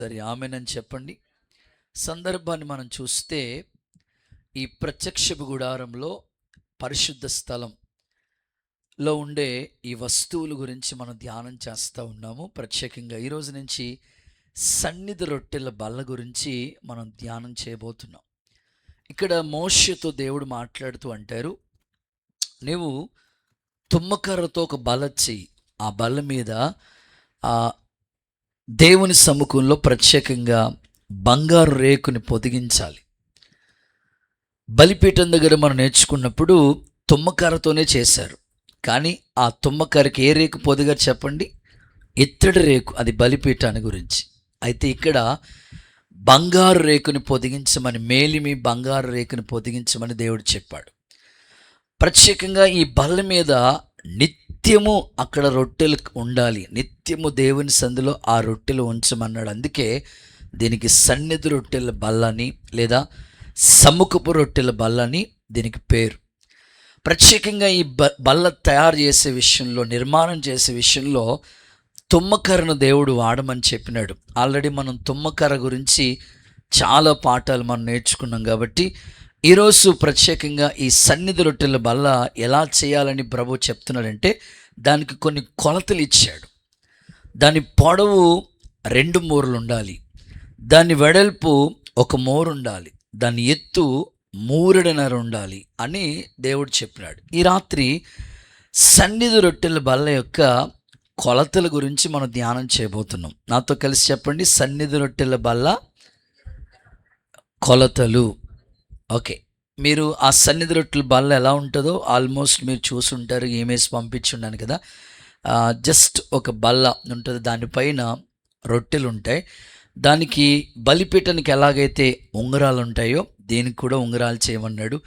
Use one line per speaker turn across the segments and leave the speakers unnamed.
సరే ఆమెనని చెప్పండి. సందర్భాన్ని మనం చూస్తే ఈ ప్రత్యక్షపు గుడారంలో పరిశుద్ధ స్థలంలో ఉండే ఈ వస్తువుల గురించి మనం ధ్యానం చేస్తూ ఉన్నాము. ప్రత్యేకంగా ఈరోజు నుంచి సన్నిధి రొట్టెల బల్ల గురించి మనం ధ్యానం చేయబోతున్నాం. ఇక్కడ మోషేతో దేవుడు మాట్లాడుతూ అంటారు, నీవు తుమ్మకర్రతో ఒక బల్ల చెయ్యి, ఆ బల్ల మీద దేవుని సముఖంలో ప్రత్యేకంగా బంగారు రేకుని పొదిగించాలి. బలిపీఠం దగ్గర మనం నేర్చుకున్నప్పుడు తుమ్మకర్రతోనే చేశారు, కానీ ఆ తుమ్మకర్రకి ఏ రేకు పొదిగారు చెప్పండి? ఇత్తడి రేకు. అది బలిపీఠాన్ని గురించి. అయితే ఇక్కడ బంగారు రేకుని పొదిగించమని, మేలిమి బంగారు రేకుని పొదిగించమని దేవుడు చెప్పాడు. ప్రత్యేకంగా ఈ బల్ల మీద నిత్యము అక్కడ రొట్టెలు ఉండాలి, నిత్యము దేవుని సందులో ఆ రొట్టెలు ఉంచమన్నాడు. అందుకే దీనికి సన్నిధి రొట్టెల బల్లని లేదా సముఖపు రొట్టెల బల్లని దీనికి పేరు. ప్రత్యేకంగా ఈ బల్ల తయారు చేసే విషయంలో, నిర్మాణం చేసే విషయంలో తుమ్మకర్రను దేవుడు వాడమని చెప్పినాడు. ఆల్రెడీ మనం తుమ్మకర్ర గురించి చాలా పాఠాలు మనం నేర్చుకున్నాం. కాబట్టి ఈరోజు ప్రత్యేకంగా ఈ సన్నిధి రొట్టెల బల్ల ఎలా చేయాలని ప్రభు చెప్తున్నాడంటే, దానికి కొన్ని కొలతలు ఇచ్చాడు. దాని పొడవు 2 మూరలు ఉండాలి, దాని వెడల్పు 1 మూర ఉండాలి, దాని ఎత్తు 3.5 ఉండాలి అని దేవుడు చెప్పినాడు. ఈ రాత్రి సన్నిధి రొట్టెల బల్ల యొక్క కొలతల గురించి మనం ధ్యానం చేయబోతున్నాం. నాతో కలిసి చెప్పండి, సన్నిధి రొట్టెల బల్ల కొలతలు. ఓకే, మీరు ఆ సన్నిధి రొట్టెల బల్ల ఎలా ఉంటుందో ఆల్మోస్ట్ మీరు చూసుంటారు, ఇమేజ్ పంపించున్నాను కదా. జస్ట్ ఒక బల్ల ఉంటుంది, దానిపైన రొట్టెలు ఉంటాయి. దానికి బలిపీఠానికి ఎలాగైతే ఉంగరాలు ఉంటాయో దీనికి కూడా ఉంగరాలు చేయమన్నాడు,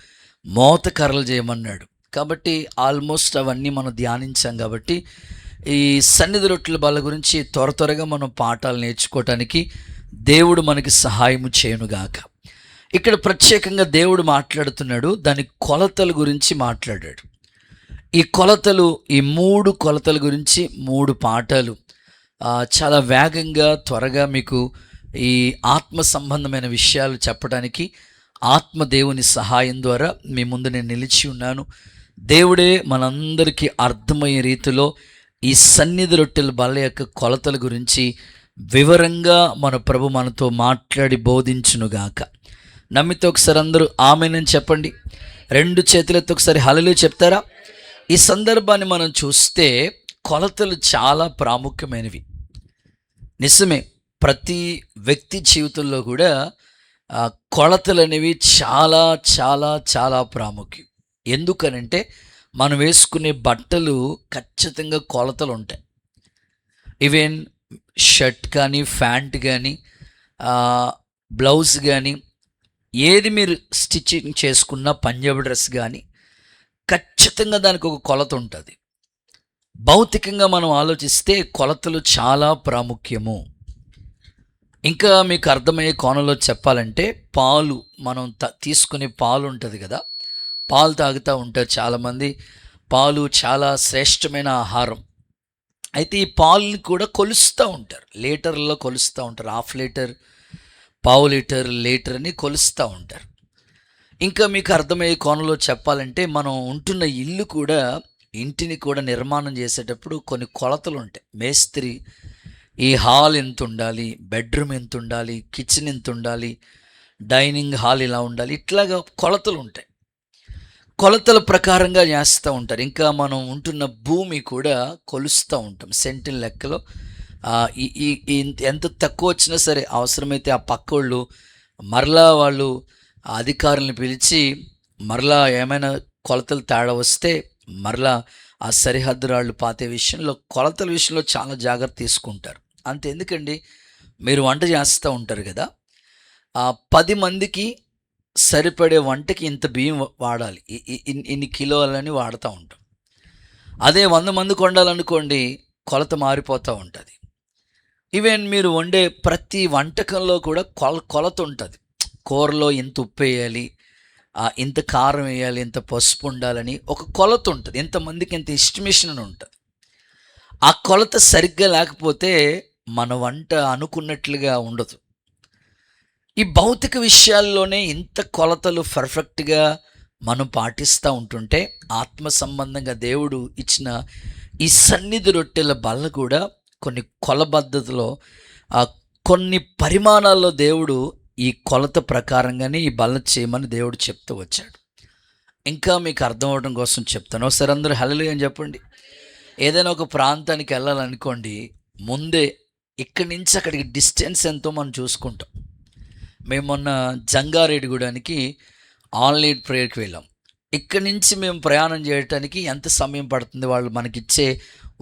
మోత కర్రలు చేయమన్నాడు. కాబట్టి ఆల్మోస్ట్ అవన్నీ మనం ధ్యానించాం. కాబట్టి ఈ సన్నిధి రొట్టెల బల్ల గురించి త్వరగా మనం పాఠాలు నేర్చుకోవటానికి దేవుడు మనకి సహాయము చేయనుగాక. ఇక్కడ ప్రత్యేకంగా దేవుడు మాట్లాడుతున్నాడు, దాని కొలతల గురించి మాట్లాడాడు. ఈ కొలతలు, ఈ 3 కొలతల గురించి 3 పాఠాలు చాలా వేగంగా త్వరగా మీకు ఈ ఆత్మ సంబంధమైన విషయాలు చెప్పడానికి ఆత్మ దేవుని సహాయం ద్వారా మీ ముందు నేను నిలిచి ఉన్నాను. దేవుడే మనందరికీ అర్థమయ్యే రీతిలో ఈ సన్నిధి రొట్టెల బల్ల యొక్క కొలతల గురించి వివరంగా మన ప్రభు మనతో మాట్లాడి బోధించునుగాక. నమ్మితే ఒకసారి అందరూ ఆమేనని చెప్పండి. 2 చేతులతో ఒకసారి హల్లెలూయా చెప్తారా? ఈ సందర్భాన్ని మనం చూస్తే కొలతలు చాలా ప్రాముఖ్యమైనవి. నిజమే, ప్రతి వ్యక్తి జీవితంలో కూడా కొలతలు అనేవి చాలా చాలా చాలా ప్రాముఖ్యం. ఎందుకనంటే మనం వేసుకునే బట్టలు ఖచ్చితంగా కొలతలు ఉంటాయి. ఈవెన్ షర్ట్ కానీ, ప్యాంట్ కానీ, బ్లౌజ్ కానీ, ఏది మీరు స్టిచ్చింగ్ చేసుకున్న పంజాబీ డ్రెస్ కానీ ఖచ్చితంగా దానికి ఒక కొలత ఉంటుంది. భౌతికంగా మనం ఆలోచిస్తే కొలతలు చాలా ప్రాముఖ్యము. ఇంకా మీకు అర్థమయ్యే కోణంలో చెప్పాలంటే, పాలు మనం తీసుకునే పాలు ఉంటుంది కదా, పాలు తాగుతూ ఉంటారు చాలామంది. పాలు చాలా శ్రేష్టమైన ఆహారం. అయితే ఈ పాలని కూడా కొలుస్తూ ఉంటారు, లీటర్లలో కొలుస్తూ ఉంటారు. 1/2 లీటర్, పావు లీటర్, లీటర్ అని కొలుస్తూ ఉంటారు. ఇంకా మీకు అర్థమయ్యే కోణంలో చెప్పాలంటే, మనం ఉంటున్న ఇల్లు కూడా, ఇంటిని కూడా నిర్మాణం చేసేటప్పుడు కొన్ని కొలతలు ఉంటాయి. మేస్త్రి ఈ హాల్ ఎంత ఉండాలి, బెడ్రూమ్ ఎంత ఉండాలి, కిచెన్ ఎంత ఉండాలి, డైనింగ్ హాల్ ఇలా ఉండాలి, ఇట్లాగా కొలతలు ఉంటాయి. కొలతల ప్రకారంగా చేస్తూ ఉంటారు. ఇంకా మనం ఉంటున్న భూమి కూడా కొలుస్తూ ఉంటాం సెంటిన్ లెక్కలో. ఎంత తక్కువ వచ్చినా సరే అవసరమైతే ఆ పక్కోళ్ళు మరలా వాళ్ళు అధికారులను పిలిచి మరలా ఏమైనా కొలతలు తేడా వస్తే మరలా ఆ సరిహద్దు రాళ్ళు పాతే విషయంలో, కొలతల విషయంలో చాలా జాగ్రత్త తీసుకుంటారు. అంతే ఎందుకండి, మీరు వంట చేస్తూ ఉంటారు కదా, 10 మందికి సరిపడే వంటకి ఇంత బియ్యం వాడాలి, ఇన్ని కిలోలని వాడుతూ ఉంటాం. అదే 100 మందికి వండాలనుకోండి, కొలత మారిపోతూ ఉంటుంది. ఈవెన్ మీరు వండే ప్రతి వంటకంలో కూడా కొలత ఉంటుంది. కూరలో ఇంత ఉప్పు వేయాలి, ఇంత కారం వేయాలి, ఇంత పసుపు ఉండాలని ఒక కొలత ఉంటుంది. ఇంతమందికి ఇంత ఎస్టిమేషన్ అని ఉంటుంది. ఆ కొలత సరిగ్గా లేకపోతే మన వంట అనుకున్నట్లుగా ఉండదు. ఈ భౌతిక విషయాల్లోనే ఇంత కొలతలు పర్ఫెక్ట్‌గా మనం పాటిస్తూ ఉంటుంటే, ఆత్మ సంబంధంగా దేవుడు ఇచ్చిన ఈ సన్నిధి రొట్టెల బల్ల కూడా కొన్ని కొలబద్ధతిలో కొన్ని పరిమాణాల్లో దేవుడు ఈ కొలత ప్రకారంగానే ఈ బల్ల చేయమని దేవుడు చెప్తూ వచ్చాడు. ఇంకా మీకు అర్థం అవ్వడం కోసం చెప్తాను. ఒకసారి అందరూ హల్లెలూయా అని చెప్పండి. ఏదైనా ఒక ప్రాంతానికి వెళ్ళాలనుకోండి, ముందే ఇక్కడి నుంచి అక్కడికి డిస్టెన్స్ ఎంతో మనం చూసుకుంటాం. మేము మొన్న జంగారెడ్డిగూడానికి ఆల్ నైట్ ప్రేయర్కి వెళ్ళాం. ఇక్కడి నుంచి మేము ప్రయాణం చేయడానికి ఎంత సమయం పడుతుంది, వాళ్ళు మనకిచ్చే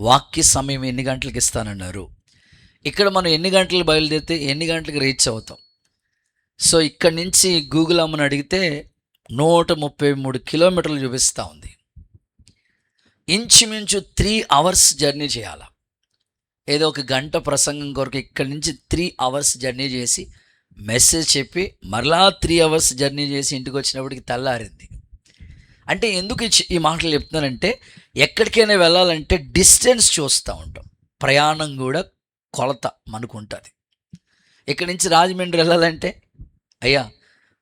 వాక్య సమయం ఎన్ని గంటలకు ఇస్తానన్నారు. ఇక్కడ మనం ఎన్ని గంటలకు బయలుదేరితే ఎన్ని గంటలకు రీచ్ అవుతాం. సో ఇక్కడి నుంచి గూగుల్ అమ్మని అడిగితే 133 కిలోమీటర్లు చూపిస్తూ ఉంది. ఇంచుమించు 3 అవర్స్ జర్నీ చేయాలి. ఏదో ఒక గంట ప్రసంగం కొరకు ఇక్కడి నుంచి 3 అవర్స్ జర్నీ చేసి మెసేజ్ చెప్పి మరలా 3 అవర్స్ జర్నీ చేసి ఇంటికి వచ్చినప్పటికి తెల్లారింది. అంటే ఎందుకు ఈ మాటలు చెప్తున్నానంటే, ఎక్కడికైనా వెళ్ళాలంటే డిస్టెన్స్ చూస్తూ ఉంటాం. ప్రయాణం కూడా కొలత మనకు ఉంటుంది. ఇక్కడి నుంచి రాజమండ్రి వెళ్ళాలంటే, అయ్యా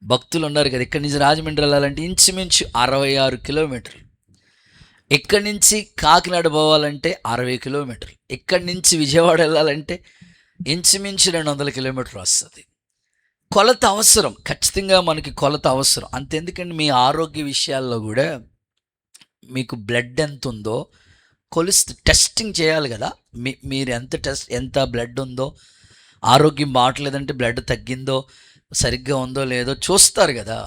భక్తులు ఉన్నారు కదా, ఇక్కడి నుంచి రాజమండ్రి వెళ్ళాలంటే ఇంచుమించు 66 కిలోమీటర్లు. ఇక్కడి నుంచి కాకినాడ పోవాలంటే 60 కిలోమీటర్లు. ఇక్కడి నుంచి విజయవాడ వెళ్ళాలంటే ఇంచుమించు 200 కిలోమీటర్లు వస్తుంది. కొలత అవసరం, ఖచ్చితంగా మనకి కొలత అవసరం. అంతెందుకండి, మీ ఆరోగ్య విషయాల్లో కూడా మీకు బ్లడ్ ఎంత ఉందో టెస్టింగ్ చేయాలి కదా. మీరు ఎంత బ్లడ్ ఉందో, ఆరోగ్యం బాగలేదంటే బ్లడ్ తగ్గిందో సరిగ్గా ఉందో లేదో చూస్తారు కదా.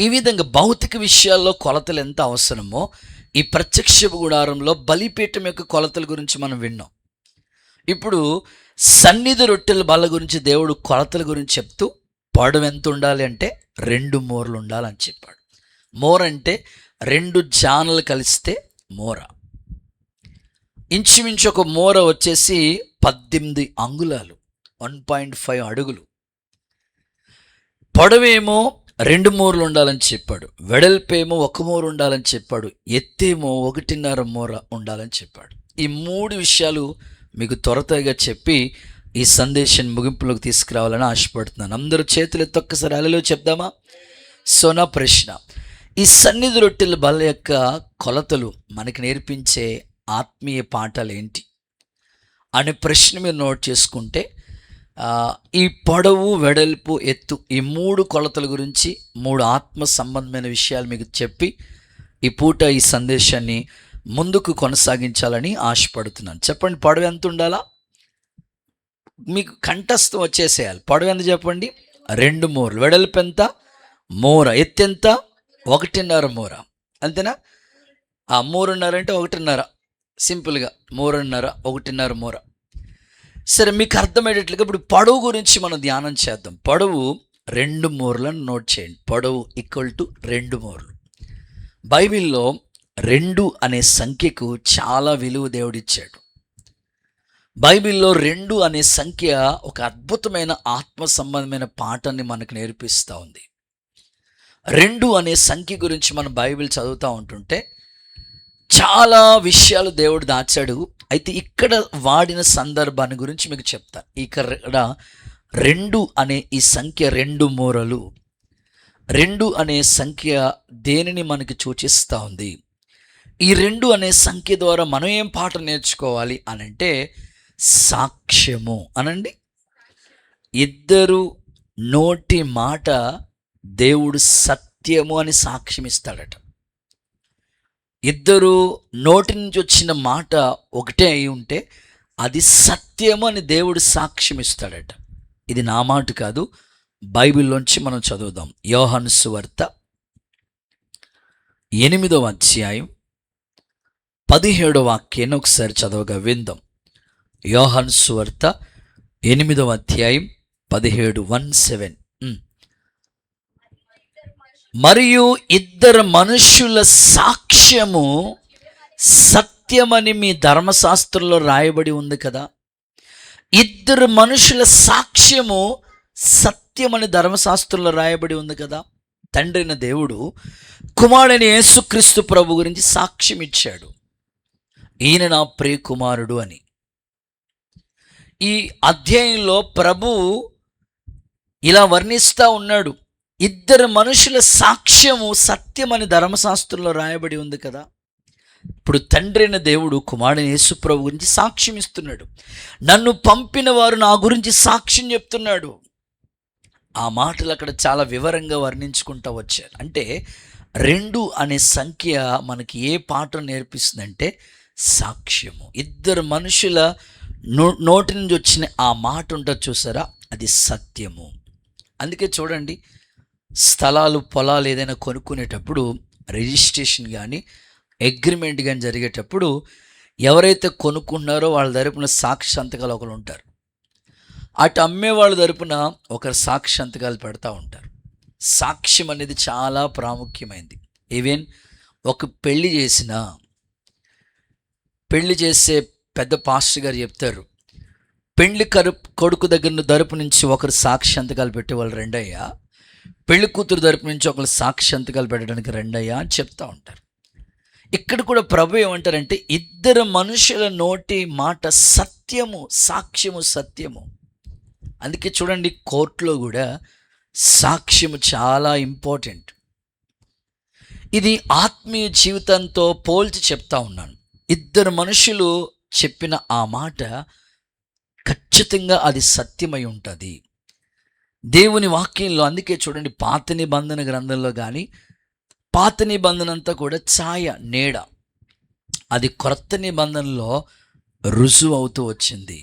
ఈ విధంగా భౌతిక విషయాల్లో కొలతలు ఎంత అవసరమో ఈ ప్రత్యక్ష గుడారంలో బలిపీఠం యొక్క కొలతల గురించి మనం విన్నాం. ఇప్పుడు సన్నిధి రొట్టెల బల్ల గురించి దేవుడు కొలతల గురించి చెప్తూ పొడవు ఎంత ఉండాలి అంటే 2 మూరలు ఉండాలని చెప్పాడు. మోర అంటే 2 జానలు కలిస్తే మోర. ఇంచుమించు ఒక మోర వచ్చేసి 18 అంగుళాలు, 1.5 అడుగులు. పొడవేమో 2 మూరలు ఉండాలని చెప్పాడు, వెడల్పేమో 1 మూర ఉండాలని చెప్పాడు, ఎత్తేమో 1.5 మూర ఉండాలని చెప్పాడు. ఈ 3 విషయాలు మీకు త్వరగా చెప్పి ఈ సందేశాన్ని ముగింపులోకి తీసుకురావాలని ఆశపడుతున్నాను. అందరూ చేతులు ఎత్తి ఒక్కసారి హల్లెలూయా చెప్దామా? సో నా ప్రశ్న, ఈ సన్నిధి రొట్టెల బల్ల యొక్క కొలతలు మనకి నేర్పించే ఆత్మీయ పాఠాలు ఏంటి అనే ప్రశ్న మీరు నోట్ చేసుకుంటే, ఈ పొడవు, వెడల్పు, ఎత్తు, ఈ 3 కొలతల గురించి 3 ఆత్మ సంబంధమైన విషయాలు మీకు చెప్పి ఈ పూట ఈ సందేశాన్ని ముందుకు కొనసాగించాలని ఆశపడుతున్నాను. చెప్పండి, పొడవు ఎంత ఉండాలా? మీకు కంఠస్థం వచ్చేసేయాలి. పొడవు ఎంత చెప్పండి? 2 మూరలు. వెడల్పు ఎంత? మూర. ఎత్తు ఎంత? 1.5 మూర. అంతేనా? 3.5 అంటే 1.5, సింపుల్గా 3.5, 1.5 మూర. సరే, మీకు అర్థమయ్యేటట్లుగా ఇప్పుడు పొడవు గురించి మనం ధ్యానం చేద్దాం. పొడవు 2 మూరలను నోట్ చేయండి. పొడవు = 2 మూరలు. బైబిల్లో 2 అనే సంఖ్యకు చాలా విలువ దేవుడిచ్చాడు. బైబిల్లో 2 అనే సంఖ్య ఒక అద్భుతమైన ఆత్మ సంబంధమైన పాఠాన్ని మనకు నేర్పిస్తూ ఉంది. 2 అనే సంఖ్య గురించి మనం బైబిల్ చదువుతూ ఉంటుంటే చాలా విషయాలు దేవుడు దాచాడు. అయితే ఇక్కడ వాడిన సందర్భాన్ని గురించి మీకు చెప్తాను. ఇక్కడ 2 అనే ఈ సంఖ్య 2 మూరలు. 2 అనే సంఖ్య దేనిని మనకి సూచిస్తూ ఉంది? ఈ 2 అనే సంఖ్య ద్వారా మనం ఏం పాఠం నేర్చుకోవాలి అనంటే, సాక్ష్యము అనండి. ఇద్దరు నోటి మాట దేవుడు సత్యము అని సాక్ష్యం ఇస్తాడట. ఇద్దరు నోటి నుంచి వచ్చిన మాట ఒకటే అయి ఉంటే అది సత్యము అని దేవుడు సాక్ష్యం ఇస్తాడట. ఇది నా మాట కాదు, బైబిల్లోంచి మనం చదువుదాం. యోహాను సువార్త 8వ అధ్యాయం 17వ వాక్యాన్ని ఒకసారి చదవగా విందాం. యోహాను సువార్త 8వ అధ్యాయం 17, 1:7. మరియు 2 మనుషుల సాక్ష్యము సత్యమని మీ ధర్మశాస్త్రంలో రాయబడి ఉంది కదా. 2 మనుషుల సాక్ష్యము సత్యమని ధర్మశాస్త్రంలో రాయబడి ఉంది కదా. తండ్రైన దేవుడు కుమారుడైన యేసుక్రీస్తు ప్రభు గురించి సాక్ష్యం ఇచ్చాడు, ఈయన నా ప్రియ కుమారుడు అని. ఈ అధ్యాయంలో ప్రభువు ఇలా వర్ణిస్తూ ఉన్నాడు. ఇద్దరు మనుషుల సాక్ష్యము సత్యమని ధర్మశాస్త్రంలో రాయబడి ఉంది కదా. ఇప్పుడు తండ్రి అయిన దేవుడు కుమారుడైన యేసుప్రభు గురించి సాక్ష్యం ఇస్తున్నాడు. నన్ను పంపిన వారు నా గురించి సాక్ష్యం చెప్తున్నాడు. ఆ మాటలు అక్కడ చాలా వివరంగా వర్ణించుకుంటూ వచ్చారు. అంటే 2 అనే సంఖ్య మనకి ఏ పాఠం నేర్పిస్తుందంటే సాక్ష్యము. ఇద్దరు మనుషుల నోటి నుంచి వచ్చిన ఆ మాట ఉంటుంది చూసారా, అది సత్యము. అందుకే చూడండి, స్థలాలు పొలాలు ఏదైనా కొనుక్కునేటప్పుడు రిజిస్ట్రేషన్ కానీ అగ్రిమెంట్ కానీ జరిగేటప్పుడు ఎవరైతే కొనుక్కుంటున్నారో వాళ్ళ తరపున సాక్షి సంతకాలు ఒకరు ఉంటారు, అటు అమ్మే వాళ్ళ తరపున ఒకరు సాక్షి సంతకాలు పెడతా ఉంటారు. సాక్ష్యం అనేది చాలా ప్రాముఖ్యమైనది. ఈవెన్ ఒక పెళ్లి చేసే పెద్ద పాస్టర్ గారు చెప్తారు, పెళ్లి కొడుకు దగ్గర తరపు నుంచి ఒకరు సాక్షి సంతకాలు పెట్టేవాళ్ళు రెండయ్యా, పెళ్లి కూతురు తరపు నుంచి ఒకరు సాక్షి సంతకాలు పెట్టడానికి రెండయ్యా అని చెప్తా ఉంటారు. ఇక్కడ కూడా ప్రభు ఏమంటారంటే ఇద్దరు మనుషుల నోటి మాట సత్యము, సాక్ష్యము సత్యము. అందుకే చూడండి, కోర్టులో కూడా సాక్ష్యము చాలా ఇంపార్టెంట్. ఇది ఆత్మీయ జీవితంతో పోల్చి చెప్తా ఉన్నాను. ఇద్దరు మనుషులు చెప్పిన ఆ మాట ఖచ్చితంగా అది సత్యమై ఉంటుంది దేవుని వాక్యంలో. అందుకే చూడండి, పాత నిబంధన గ్రంథంలో కానీ పాత నిబంధన అంతా కూడా ఛాయ, నీడ. అది క్రొత్త నిబంధనలో రుజువు అవుతూ వచ్చింది.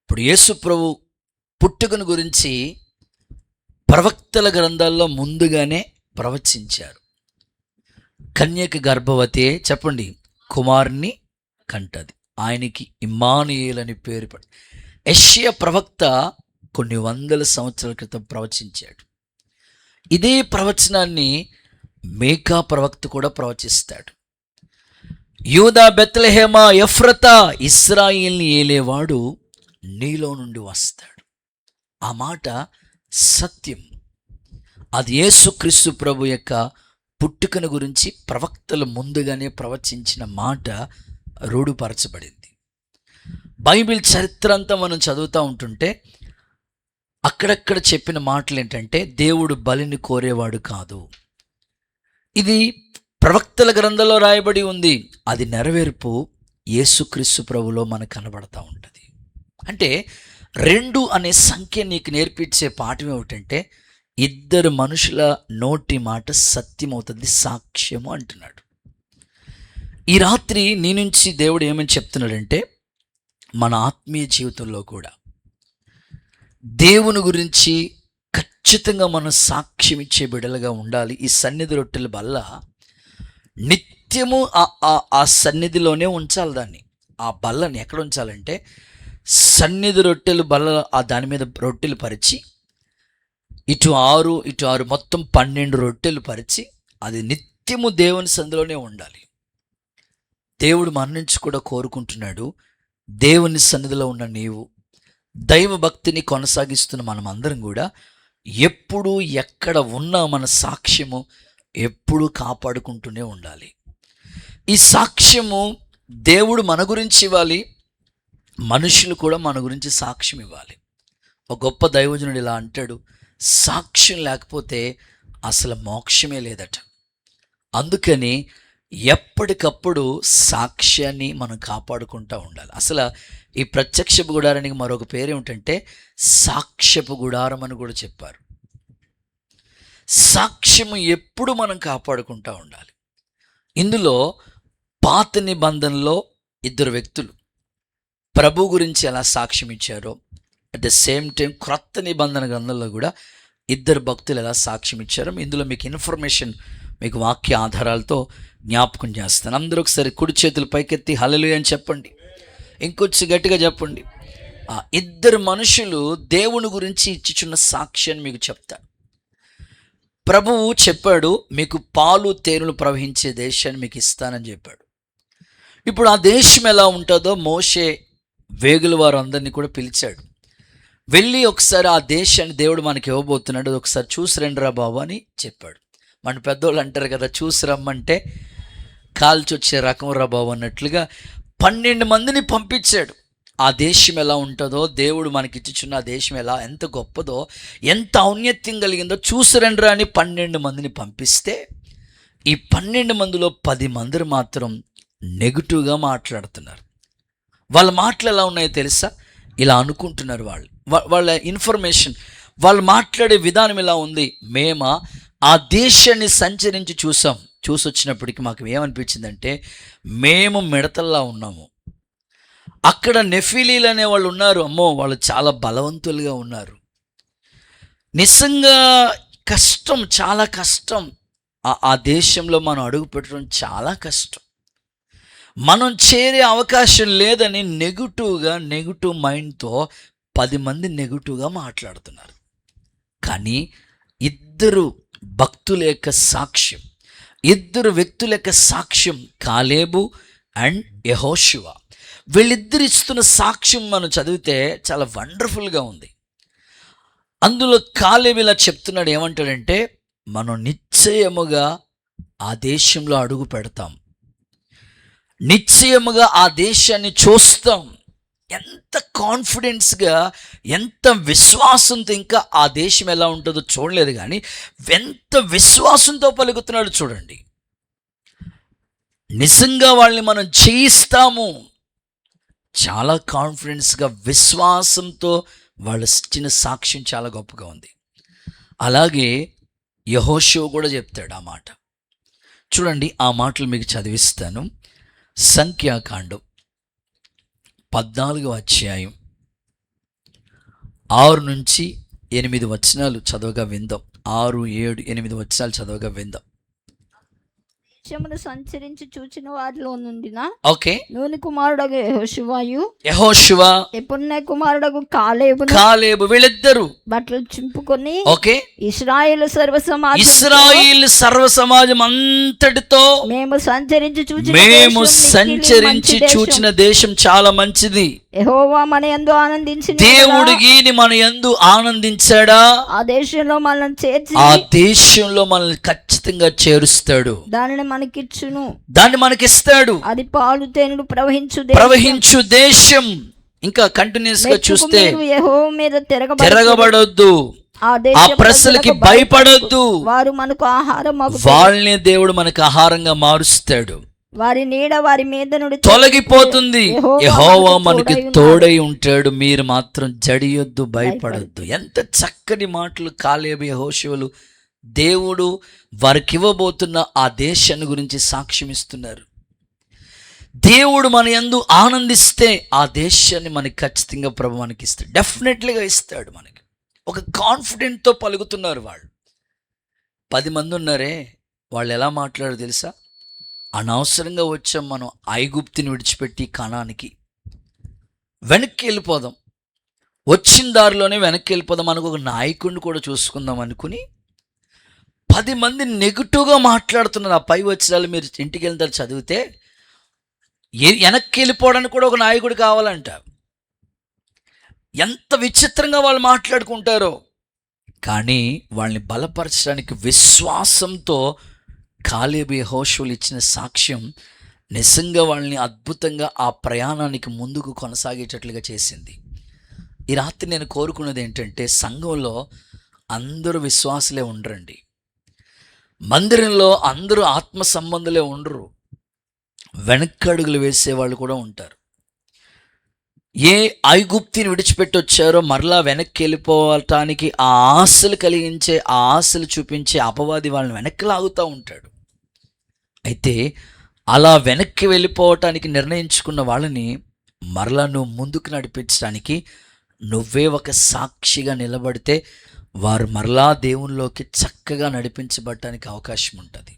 ఇప్పుడు యేసు ప్రభు పుట్టుకను గురించి ప్రవక్తల గ్రంథాల్లో ముందుగానే ప్రవచించారు. కన్యక గర్భవతి, చెప్పండి, కుమారుని కంటది, ఆయనకి ఇమ్మానుయేల్ అని పేరు పడి. యెషయా ప్రవక్త కొన్ని వందల సంవత్సరాల క్రితం ప్రవచించాడు. ఇదే ప్రవచనాన్ని మీకా ప్రవక్త కూడా ప్రవచిస్తాడు. యూదా బెత్లెహేమా ఎఫ్రతా, ఇశ్రాయేల్ని ఏలేవాడు నీలో నుండి వస్తాడు. ఆ మాట సత్యం. అది యేసుక్రీస్తు ప్రభు యొక్క పుట్టుకను గురించి ప్రవక్తలు ముందుగానే ప్రవచించిన మాట రూఢుపరచబడింది. బైబిల్ చరిత్ర అంతా మనం చదువుతూ ఉంటుంటే అక్కడక్కడ చెప్పిన మాటలు ఏంటంటే దేవుడు బలిని కోరేవాడు కాదు. ఇది ప్రవక్తల గ్రంథంలో రాయబడి ఉంది. అది నెరవేర్పు యేసుక్రీస్తు ప్రభులో మనకు కనబడతా ఉంటుంది. అంటే 2 అనే సంఖ్య నీకు నేర్పించే పాఠం ఏమిటంటే ఇద్దరు మనుషుల నోటి మాట సత్యం అవుతుంది, సాక్ష్యము అంటున్నాడు. ఈ రాత్రి నీ నుంచి దేవుడు ఏమని చెప్తున్నాడంటే మన ఆత్మీయ జీవితంలో కూడా దేవుని గురించి ఖచ్చితంగా మనం సాక్ష్యం ఇచ్చే బిడ్డలుగా ఉండాలి. ఈ సన్నిధి రొట్టెల వల్ల నిత్యము ఆ సన్నిధిలోనే ఉంచాలి దాన్ని. ఆ బల్లని ఎక్కడ ఉంచాలంటే సన్నిధి రొట్టెలు బల్ల, ఆ దాని మీద రొట్టెలు పరిచి ఇటు 6 మొత్తం 12 రొట్టెలు పరిచి అది నిత్యము దేవుని సన్నిధిలోనే ఉండాలి. దేవుడు మన నుంచి కూడా కోరుకుంటున్నాడు, దేవుని సన్నిధిలో ఉన్న నీవు, దైవ భక్తిని కొనసాగిస్తున్న మనమందరం కూడా ఎప్పుడు ఎక్కడ ఉన్నా మన సాక్ష్యము ఎప్పుడు కాపాడుకుంటూనే ఉండాలి. ఈ సాక్ష్యము దేవుడు మన గురించి ఇవ్వాలి, మనుషులు కూడా మన గురించి సాక్ష్యం ఇవ్వాలి. ఒక గొప్ప దైవజనుడు ఇలా అంటాడు, సాక్ష్యం లేకపోతే అసలు మోక్షమే లేదట. అందుకని ఎప్పటికప్పుడు సాక్ష్యాన్ని మనం కాపాడుకుంటూ ఉండాలి. అసలు ఈ ప్రత్యక్షపు గుడారానికి మరొక పేరు ఏమిటంటే సాక్ష్యపు గుడారం అని కూడా చెప్పారు. సాక్ష్యము ఎప్పుడు మనం కాపాడుకుంటూ ఉండాలి. ఇందులో పాత నిబంధనలో 2 వ్యక్తులు ప్రభు గురించి ఎలా సాక్ష్యం ఇచ్చారో, అట్ ద సేమ్ టైం క్రొత్త నిబంధన గ్రంథంలో కూడా 2 భక్తులు ఎలా సాక్ష్యం ఇచ్చారో ఇందులో మీకు ఇన్ఫర్మేషన్, మీకు వాక్య ఆధారాలతో జ్ఞాపకం చేస్తాను. అందరూ ఒకసారి కుడి చేతులు పైకెత్తి హల్లెలూయా అని చెప్పండి. ఇంకొంచెం గట్టిగా చెప్పండి. 2 మనుషులు దేవుని గురించి ఇచ్చుచున్న సాక్ష్యాన్ని మీకు చెప్తాను. ప్రభువు చెప్పాడు, మీకు పాలు తేనెలు ప్రవహించే దేశాన్ని మీకు ఇస్తానని చెప్పాడు. ఇప్పుడు ఆ దేశం ఎలా ఉంటుందో మోషే వేగుల వారు అందరినీ కూడా పిలిచాడు. వెళ్ళి ఒకసారి ఆ దేశాన్ని దేవుడు మనకి ఇవ్వబోతున్నాడు, ఒకసారి చూసి రండిరా బాబు అని చెప్పాడు. మన పెద్దోళ్ళు అంటారు కదా, చూసి రమ్మంటే కాల్చొచ్చే రకం రా బాబు అన్నట్లుగా 12 మందిని పంపించాడు. ఆ దేశం ఎలా ఉంటుందో, దేవుడు మనకిచ్చుచున్న ఆ దేశం ఎంత గొప్పదో, ఎంత ఔన్నత్యం కలిగిందో చూసిరండ్రా అని 12 మందిని పంపిస్తే, ఈ 12 మందిలో 10 మంది మాత్రం నెగిటివ్గా మాట్లాడుతున్నారు. వాళ్ళ మాటలు ఎలా ఉన్నాయో తెలుసా? ఇలా అనుకుంటున్నారు వాళ్ళ ఇన్ఫర్మేషన్, వాళ్ళు మాట్లాడే విధానం ఇలా ఉంది. మేము ఆ దేశాన్ని సంచరించి చూసొచ్చినప్పటికీ మాకు ఏమనిపించిందంటే, మేము మిడతల్లా ఉన్నాము. అక్కడ నెఫిలీలు అనే వాళ్ళు ఉన్నారు. అమ్మో, వాళ్ళు చాలా బలవంతులుగా ఉన్నారు. నిజంగా కష్టం, చాలా కష్టం. ఆ దేశంలో మనం అడుగు పెట్టడం చాలా కష్టం. మనం చేరే అవకాశం లేదని నెగిటివ్ మైండ్తో 10 మంది నెగిటివ్గా మాట్లాడుతున్నారు. కానీ ఇద్దరు భక్తుల యొక్క సాక్ష్యం, ఇద్దరు వ్యక్తుల యొక్క సాక్ష్యం, కాలేబు అండ్ యెహోషువ, వీళ్ళిద్దరు ఇస్తున్న సాక్ష్యం మనం చదివితే చాలా వండర్ఫుల్గా ఉంది. అందులో కాలేబు ఇలా చెప్తున్నాడు, ఏమంటాడంటే, మనం నిశ్చయముగా ఆ దేశంలో అడుగు పెడతాం, నిశ్చయముగా ఆ దేశాన్ని చూస్తాం. ఎంత కాన్ఫిడెన్స్గా, ఎంత విశ్వాసంతో, ఇంకా ఆ దేశం ఎలా ఉంటుందో చూడలేదు కానీ ఎంత విశ్వాసంతో పలుకుతున్నాడు చూడండి. నిజంగా వాళ్ళని మనం జయిస్తాము, చాలా కాన్ఫిడెన్స్గా, విశ్వాసంతో వాళ్ళు ఇచ్చిన సాక్ష్యం చాలా గొప్పగా ఉంది. అలాగే యెహోషువ కూడా చెప్తాడు ఆ మాట. చూడండి, ఆ మాటలు మీకు చదివిస్తాను. సంఖ్యాకాండం 14వ అధ్యాయం 6 నుంచి 8 వచనాలు చదవగా విందాం. 6, 7, 8 వచనాలు చదవగా విందాం.
దేశమును సంచరించి చూచిన వారిలో నుండిన
ఓకే,
నూని కుమారుడగు
యెహోషువ,
యెఫున్నె కుమారుడగు కాలేబు
వీళ్ళిద్దరు
బట్టలు చింపుకొని
ఓకే,
ఇశ్రాయేలు
సర్వ సమాజం అంతటితో
మేము సంచరించి
చూచిన దేశం చాలా మంచిది,
యెహోవా మన యందు ఆనందించి,
దేవుడు ఈయన మన యందు ఆనందించాడా,
ఆ దేశంలో మనల్ని చేర్చి,
ఆ దేశంలో మనల్ని ఖచ్చితంగా చేరుస్తాడు,
దానిని మనకిచ్చును,
దాన్ని మనకిస్తాడు,
అది పాలు తేనెలు
ప్రవహించు దేశం. ఇంకా కంటిన్యూస్ గా చూస్తే,
యెహోవా మీద
తిరగబడొద్దు, ఆ ప్రజలకి భయపడొద్దు,
వారు మనకు ఆహారం,
వాళ్ళని దేవుడు మనకు ఆహారంగా మారుస్తాడు,
వారి నీడ వారి మీద నుండి
తొలగిపోతుంది, యెహోవా మనకి తోడై ఉంటాడు, మీరు మాత్రం జడియొద్దు, భయపడొద్దు. ఎంత చక్కని మాటలు కాలేబు, యెహోషువలు దేవుడు వారికి ఇవ్వబోతున్న ఆ దేశాన్ని గురించి సాక్ష్యం ఇస్తున్నారు. దేవుడు మన యందు ఆనందిస్తే ఆ దేశాన్ని మనకి ఖచ్చితంగా ప్రభు మనకి ఇస్తాడు, డెఫినెట్లీగా ఇస్తాడు మనకి. ఒక కాన్ఫిడెంట్తో పలుకుతున్నారు వాళ్ళు. 10 మంది ఉన్నారే, వాళ్ళు ఎలా మాట్లాడారు తెలుసా? అనవసరంగా వచ్చాం మనం ఐగుప్తిని విడిచిపెట్టి కనానికి, వెనక్కి వెళ్ళిపోదాం, వచ్చిన దారిలోనే వెనక్కి వెళ్ళిపోదాం, మనకు ఒక నాయకుడిని కూడా చూసుకుందాం అనుకుని 10 మంది నెగిటివ్గా మాట్లాడుతున్నారు. ఆ పై వచనాలు మీరు ఇంటికి వెళ్తారు చదివితే, వెనక్కి వెళ్ళిపోవడానికి కూడా ఒక నాయకుడు కావాలంట. ఎంత విచిత్రంగా వాళ్ళు మాట్లాడుకుంటారో. కానీ వాళ్ళని బలపరచడానికి విశ్వాసంతో కాలేబు, యెహోషువలు ఇచ్చిన సాక్ష్యం నిజంగా వాళ్ళని అద్భుతంగా ఆ ప్రయాణానికి ముందుకు కొనసాగేటట్లుగా చేసింది. ఈ రాత్రి నేను కోరుకున్నది ఏంటంటే, సంఘంలో అందరూ విశ్వాసులే ఉండరండి, మందిరంలో అందరూ ఆత్మ సంబంధులే ఉండరు, వెనక్కడుగులు వేసేవాళ్ళు కూడా ఉంటారు. ఏ ఐగుప్తిని విడిచిపెట్టి వచ్చారో మరలా వెనక్కి వెళ్ళిపోవటానికి ఆ ఆశలు కలిగించే, ఆ ఆశలు చూపించే అపవాది వాళ్ళని వెనక్కి లాగుతూ ఉంటాడు. అయితే అలా వెనక్కి వెళ్ళిపోవటానికి నిర్ణయించుకున్న వాళ్ళని మరలా నువ్వు ముందుకు నడిపించడానికి నువ్వే ఒక సాక్షిగా నిలబడితే వారు మరలా దేవునిలోకి చక్కగా నడిపించబడటానికి అవకాశం ఉంటుంది.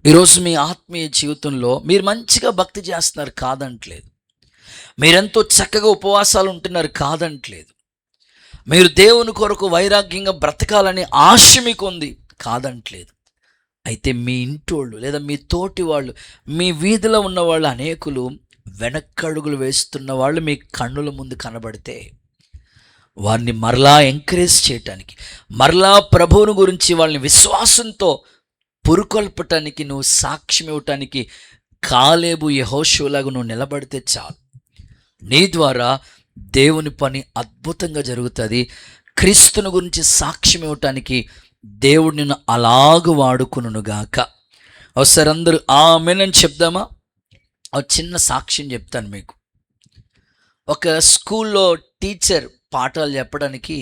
ఈరోజు మీ ఆత్మీయ జీవితంలో మీరు మంచిగా భక్తి చేస్తున్నారు, కాదంటలేదు, మీరెంతో చక్కగా ఉపవాసాలు ఉంటున్నారు, కాదంటలేదు, మీరు దేవుని కొరకు వైరాగ్యంగా బ్రతకాలని ఆశ మీకు ఉంది, కాదంటలేదు. అయితే మీ ఇంటోళ్ళు లేదా మీ తోటి వాళ్ళు, మీ వీధిలో ఉన్న వాళ్ళు అనేకులు వెనక్కడుగులు వేస్తున్న వాళ్ళు మీ కన్నుల ముందు కనబడితే వారిని మరలా ఎంకరేజ్ చేయటానికి, మరలా ప్రభువుని గురించి వాళ్ళని విశ్వాసంతో పురుకొల్పటానికి, నువ్వు సాక్ష్యం ఇవ్వటానికి కాలేబు, యెహోషువలాగా నువ్వు నిలబడితే చాలు. నీ ద్వారా దేవుని పని అద్భుతంగా జరుగుతుంది. క్రీస్తుని గురించి సాక్ష్యం ఇవ్వటానికి దేవుడు నిన్ను అలాగూ వాడుకునుగాక. ఒకసారి అందరూ ఆమేన్ చెప్దామా? ఒక చిన్న సాక్ష్యం చెప్తాను మీకు. ఒక స్కూల్లో టీచర్ పాఠాలు చెప్పడానికి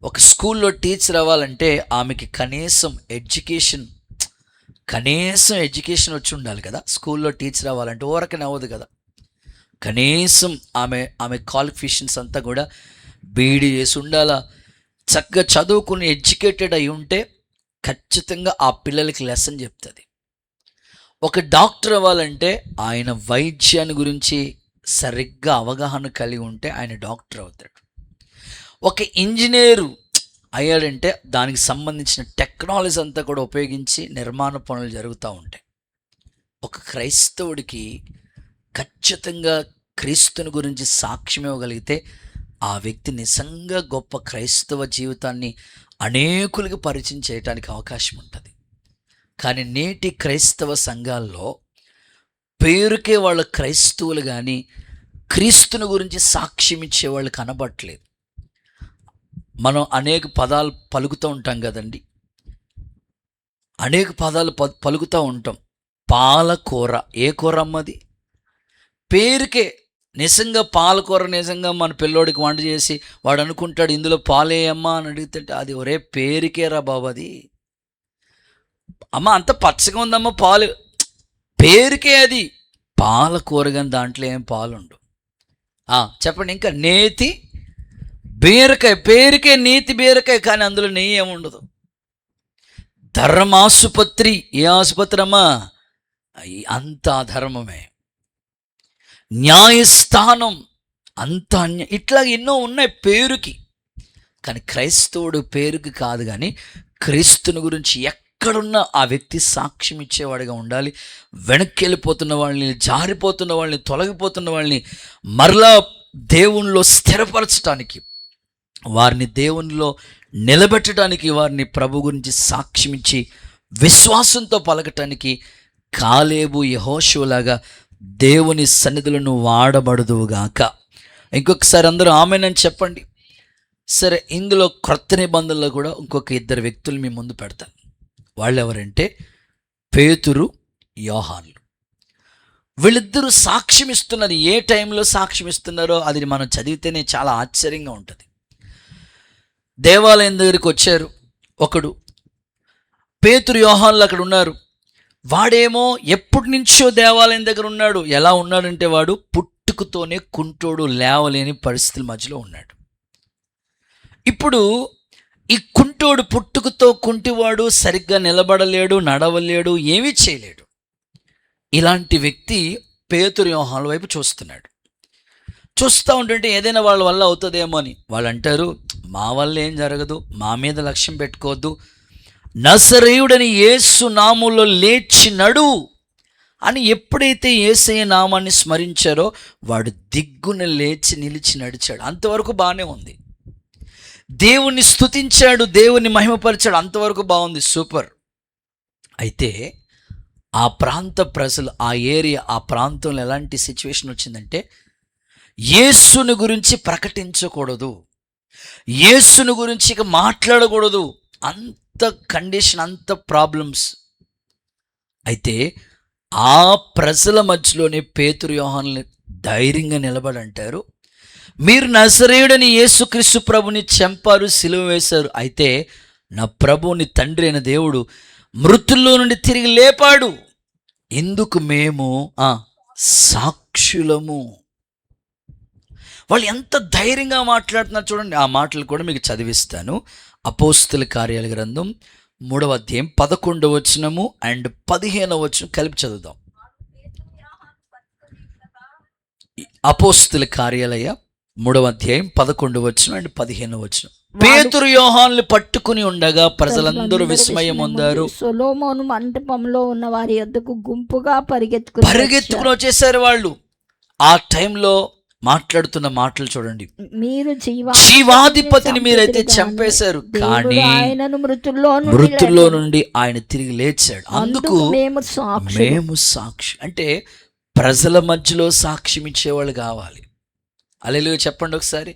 ఒక స్కూల్లో టీచర్ అవ్వాలంటే ఆమెకి కనీసం ఎడ్యుకేషన్ వచ్చి ఉండాలి కదా. స్కూల్లో టీచర్ అవ్వాలంటే ఊరకనే అవ్వదు కదా. కనీసం ఆమె క్వాలిఫికేషన్స్ అంతా కూడా బీఈడీ చేసి ఉండాలా. చక్కగా చదువుకుని ఎడ్యుకేటెడ్ అయి ఉంటే ఖచ్చితంగా ఆ పిల్లలకి లెసన్ చెప్తుంది. ఒక డాక్టర్ అవ్వాలంటే ఆయన వైద్యాన్ని గురించి సరిగ్గా అవగాహన కలిగి ఉంటే ఆయన డాక్టర్ అవుతాడు. ఒక ఇంజనీరు అయ్యాడంటే దానికి సంబంధించిన టెక్నాలజీ అంతా కూడా ఉపయోగించి నిర్మాణ పనులు జరుగుతూ ఉంటాయి. ఒక క్రైస్తవుడికి ఖచ్చితంగా క్రీస్తుని గురించి సాక్ష్యం ఇవ్వగలిగితే ఆ వ్యక్తి నిజంగా గొప్ప క్రైస్తవ జీవితాన్ని అనేకులకు పరిచయం చేయడానికి అవకాశం ఉంటుంది. కానీ నేటి క్రైస్తవ సంఘాల్లో పేరుకే వాళ్ళ క్రైస్తవులు కానీ క్రీస్తుని గురించి సాక్ష్యం ఇచ్చేవాళ్ళు కనబడట్లేదు. మనం అనేక పదాలు పలుకుతూ ఉంటాం కదండి. అనేక పదాలు పలుకుతూ ఉంటాం. పాలకూర, ఏ కూర అమ్మది? పేరుకే. నిజంగా పాలకూర నిజంగా మన పిల్లోడికి వంట చేసి వాడు అనుకుంటాడు ఇందులో పాలేయమ్మా అని అడుగుతుంటే అది ఒరే పేరుకే రా బాబు, అది అమ్మ అంత పచ్చగా ఉందమ్మా పాలు, పేరుకే అది పాలకూర, కానీ దాంట్లో ఏం పాలుండు. చెప్పండి. ఇంకా నేతి బీరకాయ, పేరుకే నీతి బీరకాయ, కానీ అందులో నెయ్యి ఏముండదు. ధర్మాసుపత్రి, ఏ ఆసుపత్రి అమ్మా? అంత అధర్మమే. న్యాయస్థానం, అంత ఇట్లా ఎన్నో ఉన్నాయి పేరుకి. కానీ క్రైస్తవుడు పేరుకి కాదు, కానీ క్రీస్తుని గురించి ఎక్కడున్నా ఆ వ్యక్తి సాక్ష్యం ఇచ్చేవాడిగా ఉండాలి. వెనక్కి వెళ్ళిపోతున్న వాళ్ళని, జారిపోతున్న వాళ్ళని, తొలగిపోతున్న వాళ్ళని మరలా దేవునిలో స్థిరపరచడానికి, వారిని దేవునిలో నిలబెట్టడానికి, వారిని ప్రభు గురించి సాక్ష్యం ఇచ్చి విశ్వాసంతో పలకటానికి కాలేబు యెహోషువలాగా దేవుని సన్నిధులను వాడబడుదువుగాక. ఇంకొకసారి అందరూ ఆమేనని చెప్పండి. సరే, ఇందులో క్రొత్త నిబంధనలో కూడా ఇంకొక ఇద్దరు వ్యక్తులు మీ ముందు పెడతాను. వాళ్ళు ఎవరంటే పేతురు, యోహాన్లు. వీళ్ళిద్దరూ సాక్ష్యం ఇస్తున్నారు. ఏ టైంలో సాక్ష్యం ఇస్తున్నారో అది మనం చదివితేనే చాలా ఆశ్చర్యంగా ఉంటుంది. దేవాలయం దగ్గరికి వచ్చారు. ఒకడు పేతురు, యోహాన్లు అక్కడ ఉన్నారు. వాడేమో ఎప్పటి నుంచో దేవాలయం దగ్గర ఉన్నాడు. ఎలా ఉన్నాడంటే వాడు పుట్టుకతోనే కుంటోడు, లేవలేని పరిస్థితుల మధ్యలో ఉన్నాడు. ఇప్పుడు ఈ కుంటోడు పుట్టుకతో కుంటివాడు, సరిగ్గా నిలబడలేడు, నడవలేడు, ఏమీ చేయలేడు. ఇలాంటి వ్యక్తి పేతురు, యోహాన్ల వైపు చూస్తున్నాడు. చూస్తూ ఉంటుంటే ఏదైనా వాళ్ళ వల్ల అవుతుందేమో అని వాళ్ళు అంటారు, మా వల్ల ఏం జరగదు, మా మీద లక్ష్యం పెట్టుకోవద్దు, నజరేయుడని యేసు నామంలో లేచి నడు అని ఎప్పుడైతే యేసయ్య నామాన్ని స్మరించారో వాడు దిగ్గున లేచి నిలిచి నడిచాడు. అంతవరకు బాగానే ఉంది. దేవుణ్ణి స్తుతించాడు, దేవుణ్ణి మహిమపరిచాడు, అంతవరకు బాగుంది, సూపర్. అయితే ఆ ప్రాంత ప్రజలు, ఆ ఏరియా, ఆ ప్రాంతంలో ఎలాంటి సిచ్యువేషన్ వచ్చిందంటే యేసుని గురించి ప్రకటించకూడదు, యేసుని గురించి ఇక మాట్లాడకూడదు, అంత కండిషన్, అంత ప్రాబ్లమ్స్. అయితే ఆ ప్రజల మధ్యలోనే పేతురు, యోహానులు ధైర్యంగా నిలబడి అంటారు, మీరు నజరేయుడని యేసుక్రీస్తు ప్రభుని చంపారు, సిలువ వేశారు. అయితే నా ప్రభుని తండ్రి అయిన దేవుడు మృతుల్లో నుండి తిరిగి లేపాడు. ఇందుకు మేము సాక్షులము. వాళ్ళు ఎంత ధైర్యంగా మాట్లాడుతున్నారు చూడండి. ఆ మాటలు కూడా మీకు చదివిస్తాను. అపోస్తుల కార్యాల గ్రంథం 3వ అధ్యాయం 11వ వచనము అండ్ 15వ వచనం కలిపి చదువుదాం. అపోస్తుల కార్యాలయ 3వ అధ్యాయం 11వ వచనం అండ్ 15వ వచనం. పేతురు, యోహానులు పట్టుకుని ఉండగా ప్రజలందరూ విస్మయం పొందారు.
సొలొమోను మంటపంలో ఉన్న వారి యొద్దకు గుంపుగా
పరిగెత్తుకుని వచ్చేసారు. వాళ్ళు ఆ టైంలో మాట్లాడుతున్న మాటలు చూడండి.
మీరు
జీవాధిపతిని మీరైతే చంపేశారు, కానీ
ఆయనను
మృతుల్లో నుండి ఆయన తిరిగి లేచాడు, అందుకు
మేము
సాక్షి. అంటే ప్రజల మధ్యలో సాక్ష్యం ఇచ్చేవాళ్ళు కావాలి. హల్లెలూయా చెప్పండి ఒకసారి.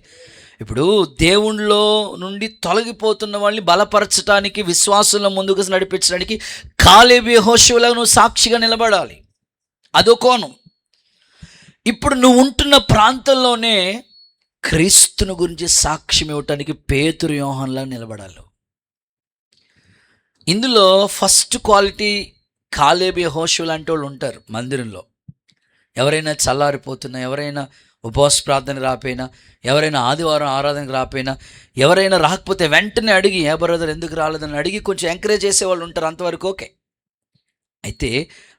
ఇప్పుడు దేవునిలో నుండి తొలగిపోతున్న వాళ్ళని బలపరచడానికి, విశ్వాసంలో ముందుకు నడిపించడానికి కాలేబు యెహోషువలా నువ్వు సాక్షిగా నిలబడాలి. అదో కోణం. ఇప్పుడు నువ్వు ఉంటున్న ప్రాంతంలోనే క్రీస్తుని గురించి సాక్ష్యం ఇవ్వటానికి పేతురు యోహానులా నిలబడాలి. ఇందులో ఫస్ట్ క్వాలిటీ కాలేబు యెహోషువ లాంటి వాళ్ళు ఉంటారు మందిరంలో. ఎవరైనా చల్లారిపోతున్నా, ఎవరైనా ఉపవాస ప్రార్థన రాపోయినా, ఎవరైనా ఆదివారం ఆరాధనకు రాపోయినా, ఎవరైనా రాకపోతే వెంటనే అడిగి ఏ బ్రదర్ ఎందుకు రాలేదని అడిగి కొంచెం ఎంకరేజ్ చేసేవాళ్ళు ఉంటారు. అంతవరకు ఓకే. అయితే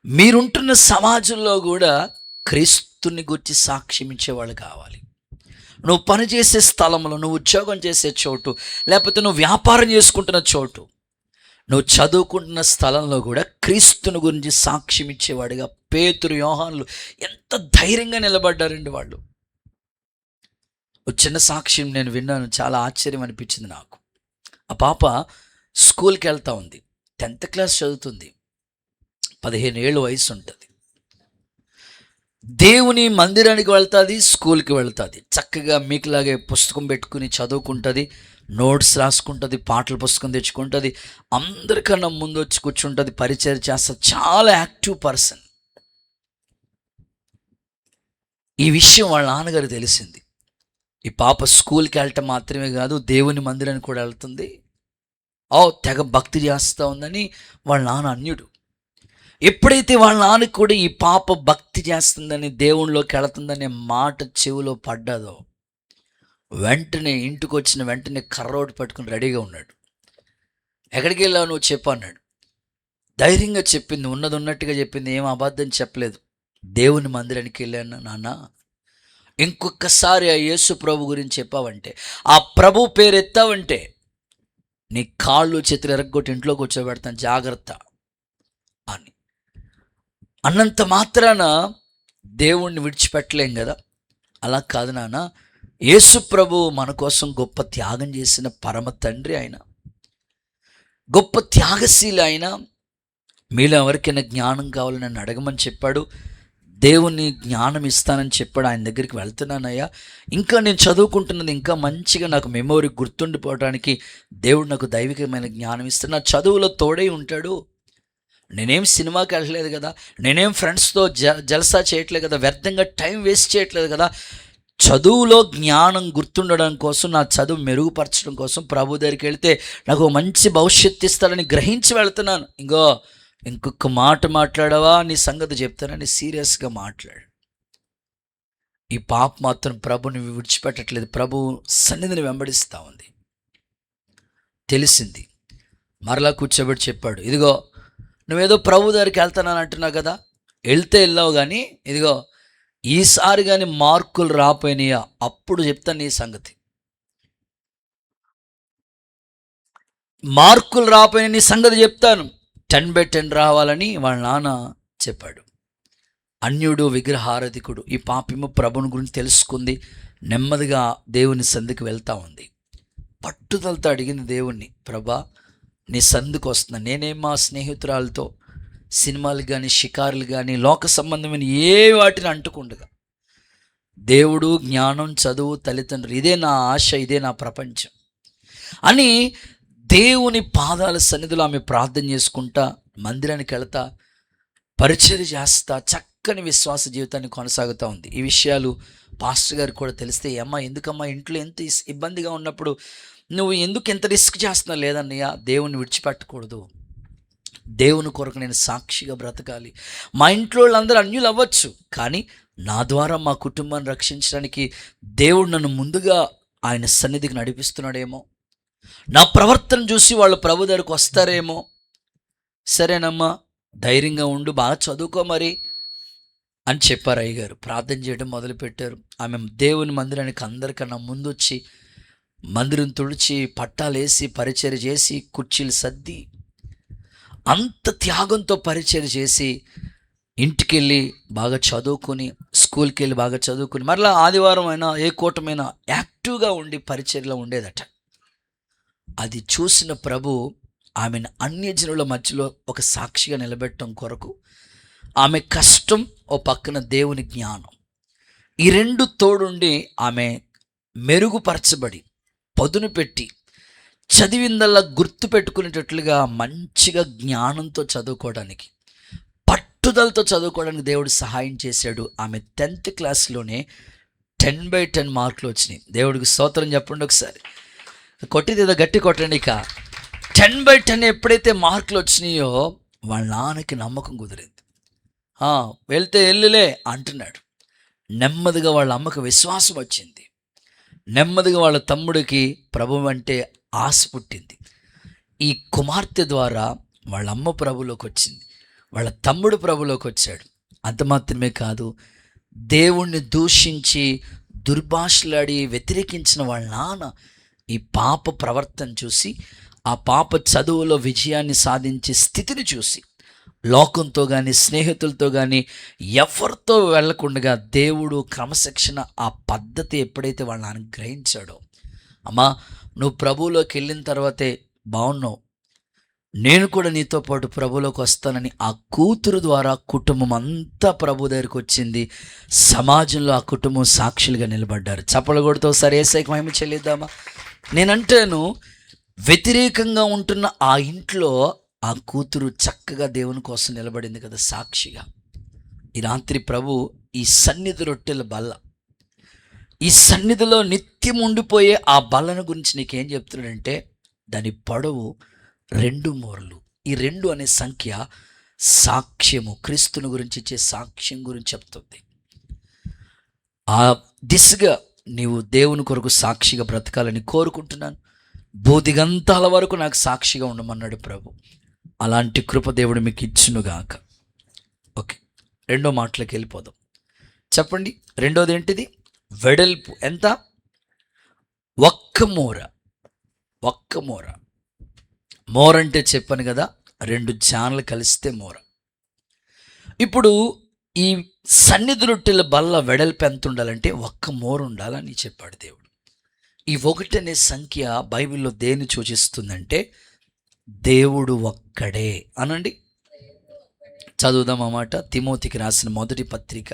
మీరుంటున్న సమాజంలో కూడా క్రీస్తుని గురించి సాక్ష్యం ఇచ్చేవాళ్ళు కావాలి. నువ్వు పనిచేసే స్థలంలో, నువ్వు ఉద్యోగం చేసే చోటు, లేకపోతే నువ్వు వ్యాపారం చేసుకుంటున్న చోటు, నువ్వు చదువుకుంటున్న స్థలంలో కూడా క్రీస్తుని గురించి సాక్ష్యం ఇచ్చేవాడిగా పేతురు యోహానులు ఎంత ధైర్యంగా నిలబడ్డారండి వాళ్ళు. ఒక చిన్న సాక్ష్యం నేను విన్నాను, చాలా ఆశ్చర్యం అనిపించింది నాకు. ఆ పాప స్కూల్కి వెళ్తా ఉంది, 10th క్లాస్ చదువుతుంది, 15 ఏళ్ళు వయసు ఉంటుంది. దేవుని మందిరానికి వెళ్తుంది, స్కూల్కి వెళ్తుంది. చక్కగా మీకులాగే పుస్తకం పెట్టుకుని చదువుకుంటుంది, నోట్స్ రాసుకుంటుంది, పాటల పుస్తకం తెచ్చుకుంటుంది, అందరికన్నా ముందు వచ్చి కూర్చుంటుంది, పరిచయం చేస్తుంది. చాలా యాక్టివ్ పర్సన్. ఈ విషయం వాళ్ళ నాన్నగారు తెలిసింది. ఈ పాప స్కూల్కి వెళ్ళటం మాత్రమే కాదు, దేవుని మందిరానికి కూడా వెళ్తుంది, తెగ భక్తి చేస్తూ ఉందని వాళ్ళ నాన్న అన్యుడు. ఎప్పుడైతే వాళ్ళ నాన్నకి కూడా ఈ పాప భక్తి చేస్తుందని, దేవునిలోకి వెళుతుందనే మాట చెవిలో పడ్డదో, వెంటనే ఇంటికి వచ్చిన వెంటనే కర్రోడు పట్టుకుని రెడీగా ఉన్నాడు. ఎక్కడికి వెళ్ళావు నువ్వు చెప్పు అన్నాడు. ధైర్యంగా చెప్పింది, ఉన్నది ఉన్నట్టుగా చెప్పింది, ఏం అబద్ధం చెప్పలేదు. దేవుని మందిరానికి వెళ్ళాను నాన్న, ఇంకొకసారి ఆ యేసు ప్రభు గురించి చెప్పావంటే, ఆ ప్రభు పేరు ఎత్తావంటే నీ కాళ్ళు చేతులు ఎరగొట్టి ఇంట్లో కూర్చోబెడతాను జాగ్రత్త అని అన్నంత మాత్రాన దేవుణ్ణి విడిచిపెట్టలేం కదా. అలా కాదు నాన్న, యేసు ప్రభు మన కోసం గొప్ప త్యాగం చేసిన పరమ తండ్రి ఆయన, గొప్ప త్యాగశీలి ఆయన. మీలో ఎవరికైనా జ్ఞానం కావాలని నన్ను అడగమని చెప్పాడు, దేవుని జ్ఞానం ఇస్తానని చెప్పాడు. ఆయన దగ్గరికి వెళ్తున్నానయ్యా, ఇంకా నేను చదువుకుంటున్నది ఇంకా మంచిగా నాకు మెమొరీ గుర్తుండిపోవడానికి దేవుడు నాకు దైవికమైన జ్ఞానం ఇస్తాడు, నా చదువులో తోడై ఉంటాడు. నేనేం సినిమాకి వెళ్ళలేదు కదా, నేనేం ఫ్రెండ్స్తో జల్సా చేయట్లేదు కదా, వ్యర్థంగా టైం వేస్ట్ చేయట్లేదు కదా. చదువులో జ్ఞానం గుర్తుండడం కోసం, నా చదువు మెరుగుపరచడం కోసం ప్రభు దగ్గరికి వెళ్తే నాకు మంచి భవిష్యత్తు ఇస్తాడని గ్రహించి వెళ్తున్నాను. ఇంకొక మాట మాట్లాడవా నీ సంగతి చెప్తానని సీరియస్గా మాట్లాడు. ఈ పాప మాత్రం ప్రభుని విడిచిపెట్టట్లేదు, ప్రభు సన్నిధిని వెంబడిస్తూ ఉంది. తెలిసింది, మరలా కూర్చోబెట్టి చెప్పాడు, ఇదిగో నువ్వేదో ప్రభు దగ్గరికి వెళ్తానని అంటున్నావు కదా, వెళ్తే వెళ్ళావు, కానీ ఇదిగో ఈసారి కానీ మార్కులు రాపోయినాయా అప్పుడు చెప్తాను నీ సంగతి. మార్కులు రాపోయిన నీ సంగతి చెప్తాను, 10/10 రావాలని వాళ్ళ నాన్న చెప్పాడు. అన్యుడు, విగ్రహారాధికుడు. ఈ పాపేమో ప్రభుని గురించి తెలుసుకుంది, నెమ్మదిగా దేవుని సంధికి వెళ్తూ ఉంది. పట్టుదలతో అడిగింది దేవుణ్ణి, ప్రభా నీ సందుకు వస్తున్నా, నేనేం మా స్నేహితురాలతో సినిమాలు కానీ షికారులు కానీ లోక సంబంధమైన ఏ వాటిని అంటుకుండగా, దేవుడు, జ్ఞానం, చదువు, తల్లిదండ్రులు, ఇదే నా ఆశ, ఇదే నా ప్రపంచం అని దేవుని పాదాల సన్నిధిలో ఆమె ప్రార్థన చేసుకుంటా, మందిరానికి వెళ్తా, పరిచర్య చేస్తా, చక్కని విశ్వాస జీవితాన్ని కొనసాగుతూ ఉంది. ఈ విషయాలు పాస్టర్ గారికి కూడా తెలిస్తే, అమ్మా ఎందుకమ్మా ఇంట్లో ఎంత ఇబ్బందిగా ఉన్నప్పుడు నువ్వు ఎందుకు ఎంత రిస్క్ చేస్తున్నావు? లేదన్నయ్య, దేవుని విడిచిపెట్టకూడదు, దేవుని కొరకు నేను సాక్షిగా బ్రతకాలి. మా ఇంట్లో వాళ్ళందరూ అన్యులు అవ్వచ్చు, కానీ నా ద్వారా మా కుటుంబాన్ని రక్షించడానికి దేవుడు నన్ను ముందుగా ఆయన సన్నిధికి నడిపిస్తున్నాడేమో, నా ప్రవర్తన చూసి వాళ్ళు ప్రభు దగ్గరకు వస్తారేమో. సరేనమ్మా, ధైర్యంగా ఉండు, బాగా చదువుకో మరి అని చెప్పారు అయ్యగారు. ప్రార్థన చేయడం మొదలుపెట్టారు. ఆమె దేవుని మందిరానికి అందరికన్నా ముందు వచ్చి మందిరం తుడిచి, పట్టాలేసి, పరిచర్య చేసి, కుర్చీలు సర్ది, అంత త్యాగంతో పరిచర్య చేసి ఇంటికెళ్ళి బాగా చదువుకుని, స్కూల్కి వెళ్ళి బాగా చదువుకుని, మరలా ఆదివారం అయినా ఏ కూటమైనా యాక్టివ్గా ఉండి పరిచర్యలో ఉండేదట. అది చూసిన ప్రభు ఆమెను అన్యజనుల మధ్యలో ఒక సాక్షిగా నిలబెట్టడం కొరకు ఆమె కష్టం, ఓ పక్కన దేవుని జ్ఞానం. ఈ రెండు తోడుండి ఆమె మెరుగుపరచబడి పదును పెట్టి చదివిందల్లా గుర్తు పెట్టుకునేటట్లుగా మంచిగా జ్ఞానంతో చదువుకోవడానికి, పట్టుదలతో చదువుకోవడానికి దేవుడు సహాయం చేశాడు. ఆమె 10th క్లాస్లోనే 10/10 మార్కులు వచ్చినాయి. దేవుడికి స్తోత్రం చెప్పండి ఒకసారి. కొట్టిది ఏదో గట్టి కొట్టండి. ఇక 10/10 ఎప్పుడైతే మార్కులు వచ్చినాయో వాళ్ళ నాన్నకి నమ్మకం కుదిరింది. వెళ్తే ఎల్లులే అంటున్నాడు. నెమ్మదిగా వాళ్ళ అమ్మకు విశ్వాసం వచ్చింది. నెమ్మదిగా వాళ్ళ తమ్ముడికి ప్రభువు అంటే ఆశ పుట్టింది. ఈ కుమార్తె ద్వారా వాళ్ళ అమ్మ ప్రభులోకి వచ్చింది, వాళ్ళ తమ్ముడు ప్రభులోకి వచ్చాడు. అంత మాత్రమే కాదు, దేవుణ్ణి దూషించి దుర్భాషలాడి వ్యతిరేకించిన వాళ్ళ నాన్న ఈ పాప ప్రవర్తన చూసి, ఆ పాప చదువులో విజయాన్ని సాధించే స్థితిని చూసి, లోకంతో కానీ స్నేహితులతో కానీ ఎవరితో వెళ్ళకుండా దేవుడు క్రమశిక్షణ ఆ పద్ధతి ఎప్పుడైతే వాళ్ళని అనుగ్రహించాడో, అమ్మా నువ్వు ప్రభువులోకి వెళ్ళిన తర్వాతే బాగున్నావు, నేను కూడా నీతో పాటు ప్రభువులోకి వస్తానని ఆ కూతురు ద్వారా కుటుంబం అంతా ప్రభు దగ్గరికి వచ్చింది. సమాజంలో ఆ కుటుంబం సాక్షులుగా నిలబడ్డారు. చప్పలు కొడుతూ ఒకసారి యేసయ్యకి మహిమ చెల్లిద్దామా. నేనంటాను, వ్యతిరేకంగా ఉంటున్న ఆ ఇంట్లో ఆ కూతురు చక్కగా దేవుని కోసం నిలబడింది కదా సాక్షిగా. ఈ రాత్రి ప్రభు ఈ సన్నిధి రొట్టెల బల్ల, ఈ సన్నిధిలో నిత్యం ఉండిపోయే ఆ బల్లను గురించి నీకేం చెప్తున్నాడంటే, దాని పొడవు 2 మూరలు. ఈ 2 అనే సంఖ్య సాక్ష్యము, క్రీస్తుని గురించి ఇచ్చే సాక్ష్యం గురించి చెప్తుంది. ఆ దిశగా నీవు దేవుని కొరకు సాక్షిగా బ్రతకాలని కోరుకుంటున్నాను. బోధిగంతాల వరకు నాకు సాక్షిగా ఉండమన్నాడు ప్రభు. అలాంటి కృప దేవుడు మీకు ఇచ్చునుగాక. ఓకే, 2వ మాటలోకి వెళ్ళిపోదాం. చెప్పండి, రెండోది ఏంటిది? వెడల్పు ఎంత? 1 మూర. 1 మూర. మోర అంటే చెప్పాను కదా, 2 జానలు కలిస్తే మోర. ఇప్పుడు ఈ సన్నిధి రొట్టెల బల్ల వెడల్పు ఎంత ఉండాలంటే 1 మూర ఉండాలని చెప్పాడు దేవుడు. ఈ 1 అనే సంఖ్య బైబిల్లో దేన్ని సూచిస్తుందంటే, దేవుడు ఒక్కడే అనండి. చదువుదాం అన్నమాట. తిమోతికి రాసిన మొదటి పత్రిక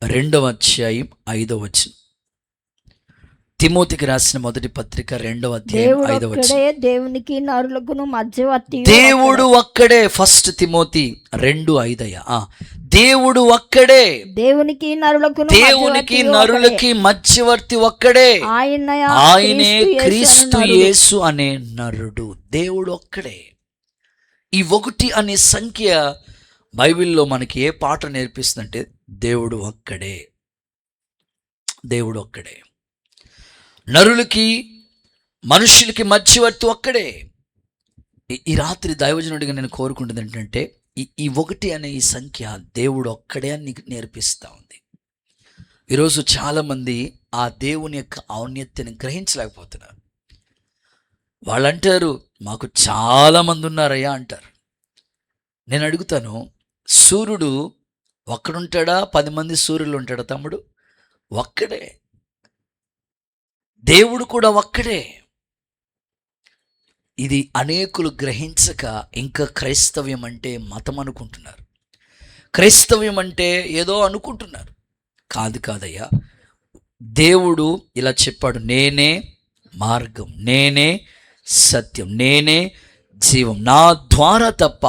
2వ అధ్యాయం 5వ వచనం. తిమోతికి రాసిన మొదటి పత్రిక 2వ అధ్యాయం 5వ వచనం.
దేవునికి నరులకును మధ్యవర్తి
దేవుడు ఒక్కడే. First Timothy 2:5. దేవుడు ఒక్కడే,
దేవునికి నరులకి
మధ్యవర్తి ఒక్కడే, ఆయనే క్రీస్తు
యేసు
యేసు అనే నరుడు. దేవుడు ఒక్కడే. ఈ 1 అనే సంఖ్య బైబిల్లో మనకి ఏ పాట నేర్పిస్తుందంటే, దేవుడు ఒక్కడే, దేవుడు ఒక్కడే, నరులకి మనుషులకి మధ్యవర్తి ఒక్కడే. ఈ రాత్రి దైవజనుడిగా నేను కోరుకుంటుంది ఏంటంటే, ఈ 1 అనే ఈ సంఖ్య దేవుడు ఒక్కడే అని నీకు నేర్పిస్తూ ఉంది. ఈరోజు చాలామంది ఆ దేవుని యొక్క ఔన్నత్యాన్ని గ్రహించలేకపోతున్నారు. వాళ్ళంటారు, మాకు చాలామంది ఉన్నారయ్యా అంటారు. నేను అడుగుతాను, సూర్యుడు ఒక్కడుంటాడా, 10 మంది సూర్యులు ఉంటాడా తమ్ముడు? ఒక్కడే. దేవుడు కూడా ఒక్కడే. ఇది అనేకులు గ్రహించక ఇంకా క్రైస్తవ్యం అంటే మతం అనుకుంటున్నారు, క్రైస్తవ్యం అంటే ఏదో అనుకుంటున్నారు. కాదయ్యా, దేవుడు ఇలా చెప్పాడు, నేనే మార్గం, నేనే సత్యం, నేనే జీవం, నా ద్వారా తప్ప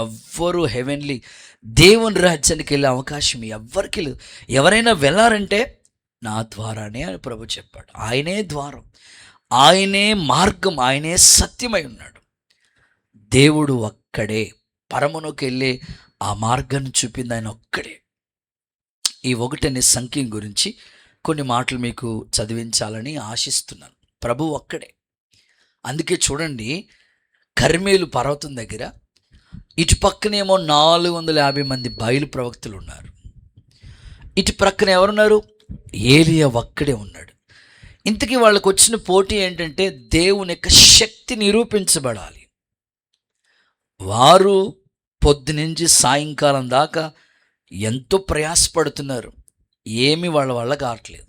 ఎవ్వరూ హెవెన్లీ దేవుని రాజ్యానికి వెళ్ళే అవకాశం ఎవ్వరికి లేదు. ఎవరైనా వెళ్ళారంటే నా ద్వారానే అని ప్రభు చెప్పాడు. ఆయనే ద్వారం, ఆయనే మార్గం, ఆయనే సత్యమై ఉన్నాడు. దేవుడు ఒక్కడే. పరమునకు వెళ్ళే ఆ మార్గాన్ని చూపింది ఆయన ఒక్కడే. ఈ 1 అనే సంఖ్య గురించి కొన్ని మాటలు మీకు చదివించాలని ఆశిస్తున్నాను. ప్రభు ఒక్కడే. అందుకే చూడండి, కర్మేలు పర్వతం దగ్గర ఇటు పక్కనేమో 450 మంది బయలు ప్రవక్తలు ఉన్నారు, ఇటు ప్రక్కన ఎవరున్నారు? ఏలియా ఒక్కడే ఉన్నాడు. ఇంతకీ వాళ్ళకు వచ్చిన పోటీ ఏంటంటే, దేవుని యొక్క శక్తి నిరూపించబడాలి. వారు పొద్దునుంచి సాయంకాలం దాకా ఎంతో ప్రయాసపడుతున్నారు, ఏమి వాళ్ళ వల్ల కావట్లేదు.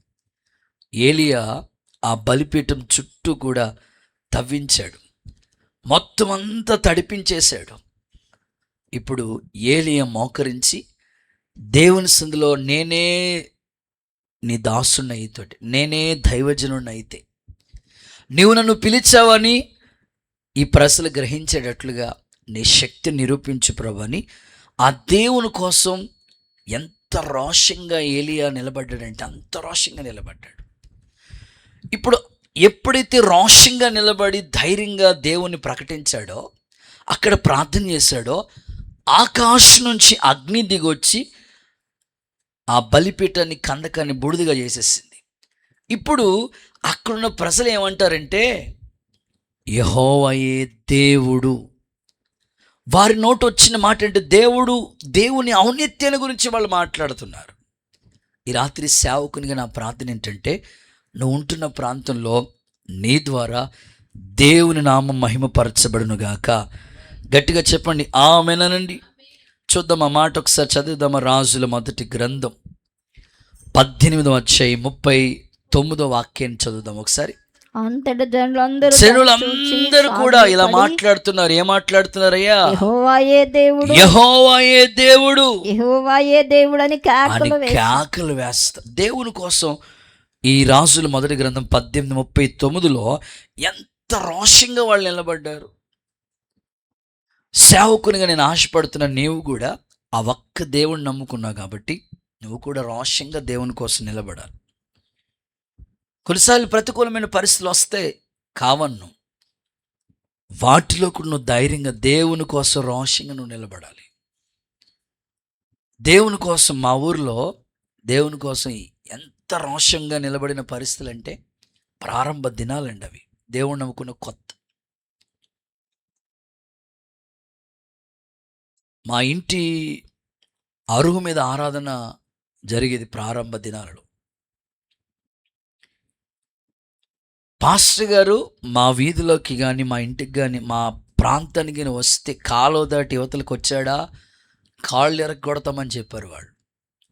ఏలియా ఆ బలిపీఠం చుట్టూ కూడా తవ్వించాడు, మొత్తం అంతా తడిపించేశాడు. ఇప్పుడు ఏలియా మోకరించి దేవుని సందులో, నేనే నీ దాసున్నయితోటి, నేనే దైవజనున్నయితే నీవు నన్ను పిలిచావని ఈ ప్రజలు గ్రహించేటట్లుగా నీ శక్తి నిరూపించు ప్రభు అని ఆ దేవుని కోసం ఎంత రోషంగా ఏలియా నిలబడ్డాడంటే అంత రోషంగా నిలబడ్డాడు. ఇప్పుడు ఎప్పుడైతే రోషంగా నిలబడి ధైర్యంగా దేవుని ప్రకటించాడో, అక్కడ ప్రార్థన చేశాడో, ఆకాశం నుంచి అగ్ని దిగొచ్చి ఆ బలిపీఠాన్ని కందకాన్ని బూడిదగా చేసేసింది. ఇప్పుడు అక్కడున్న ప్రజలు ఏమంటారంటే యెహోవాయే దేవుడు. వారి నోట వచ్చిన మాట అంటే దేవుని ఔన్నత్యాన్ని గురించి వాళ్ళు మాట్లాడుతున్నారు. ఈ రాత్రి సేవకునిగా నా ప్రార్థన ఏంటంటే, నువ్వు ఉంటున్న ప్రాంతంలో నీ ద్వారా దేవుని నామం మహిమపరచబడునుగాక. గట్టిగా చెప్పండి ఆమేనండి. చూద్దాం ఆ మాట ఒకసారి చదువుదామా. రాజుల మొదటి గ్రంథం 18వ అధ్యాయం 39వ వాక్యాన్ని చదువుదాం ఒకసారి.
అంతట జనులందరూ
జనులందరూ కూడా ఇలా మాట్లాడుతున్నారు. ఏం మాట్లాడుతున్నారయ్యా?
యెహోవాయే దేవుడు,
యెహోవాయే దేవుడు,
యెహోవాయే దేవుడు అని
కేకలు వేస్తారు. దేవుని కోసం ఈ రాజుల మొదటి గ్రంథం 18:39లో ఎంత రోషంగా వాళ్ళు నిలబడ్డారు. సేవకునిగా నేను ఆశపడుతున్న నీవు కూడా ఆ ఒక్క దేవుని నమ్ముకున్నావు కాబట్టి నువ్వు కూడా రోషంగా దేవుని కోసం నిలబడాలి. కొన్నిసార్లు ప్రతికూలమైన పరిస్థితులు వస్తే కావన్ను, వాటిలో కూడా నువ్వు ధైర్యంగా దేవుని కోసం రోషంగా నువ్వు నిలబడాలి. దేవుని కోసం మా ఊరిలో దేవుని కోసం ఎంత రోషంగా నిలబడిన పరిస్థితులు అంటే ప్రారంభ దినాలండి అవి. దేవుని నమ్ముకున్న కొత్త. మా ఇంటి అరుగు మీద ఆరాధన జరిగేది ప్రారంభ దినాలలో. పాస్టర్ గారు మా వీధిలోకి కానీ మా ఇంటికి కానీ మా ప్రాంతానికి కానీ వస్తే కాలువ దాటి యువతలకు వచ్చాడా కాళ్ళు ఎరగొడతామని చెప్పారు వాళ్ళు.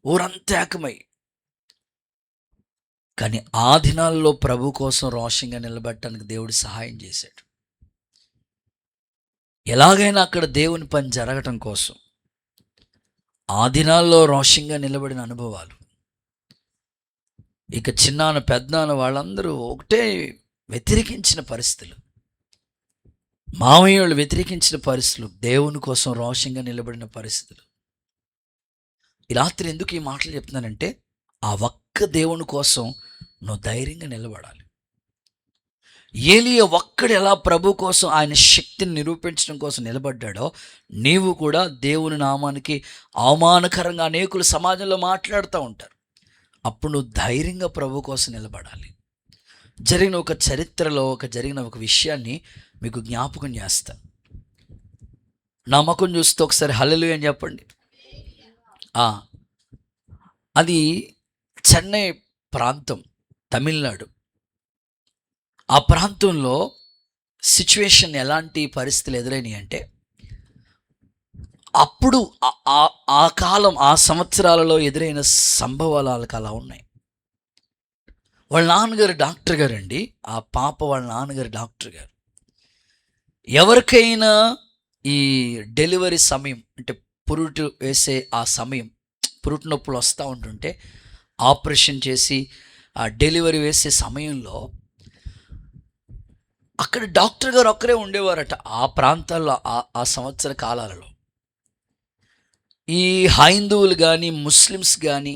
ఊరంతా ఏకమై. కానీ ఆ దినాల్లో ప్రభు కోసం రోషంగా నిలబడటానికి దేవుడు సహాయం చేశాడు. ఎలాగైనా అక్కడ దేవుని పని జరగటం కోసం ఆ దినాల్లో రోషంగా నిలబడిన అనుభవాలు. ఇక చిన్నాన్న పెద్దనాన్న వాళ్ళందరూ ఒకటే వ్యతిరేకించిన పరిస్థితులు, మామయ్య వాళ్ళు వ్యతిరేకించిన పరిస్థితులు, దేవుని కోసం రోషంగా నిలబడిన పరిస్థితులు. ఈ రాత్రి ఎందుకు ఈ మాటలు చెప్తున్నానంటే, ఆ ఒక్క దేవుని కోసం నువ్వు ధైర్యంగా నిలబడాలి. ఏలియా ఒక్కడు ఎలా ప్రభు కోసం ఆయన శక్తిని నిరూపించడం కోసం నిలబడ్డాడో, నీవు కూడా దేవుని నామానికి అవమానకరంగా అనేకులు సమాజంలో మాట్లాడుతూ ఉంటారు. అప్పుడు నువ్వు ధైర్యంగా ప్రభు కోసం నిలబడాలి. జరిగిన ఒక చరిత్రలో జరిగిన ఒక విషయాన్ని మీకు జ్ఞాపకం చేస్తా. నా ముఖం చూస్తే ఒకసారి హల్లెలూయా అని చెప్పండి. అది చెన్నై ప్రాంతం, తమిళనాడు. ఆ ప్రాంతంలో సిచ్యువేషన్ ఎలాంటి పరిస్థితులు ఎదురైనాయి అంటే, అప్పుడు ఆ కాలం ఆ సంవత్సరాలలో ఎదురైన సంభవాలు వాళ్ళకి అలా ఉన్నాయి. వాళ్ళ నాన్నగారు డాక్టర్ గారు అండి. ఆ పాప వాళ్ళ నాన్నగారు డాక్టర్ గారు. ఎవరికైనా ఈ డెలివరీ సమయం అంటే పురుటు వేసే ఆ సమయం, పురుటు నొప్పులు వస్తూ ఉంటుంటే ఆపరేషన్ చేసి ఆ డెలివరీ వేసే సమయంలో అక్కడ డాక్టర్ గారు ఒక్కరే ఉండేవారట ఆ ప్రాంతాల్లో ఆ సంవత్సర కాలాలలో. ఈ హైందువులు కానీ ముస్లిమ్స్ కానీ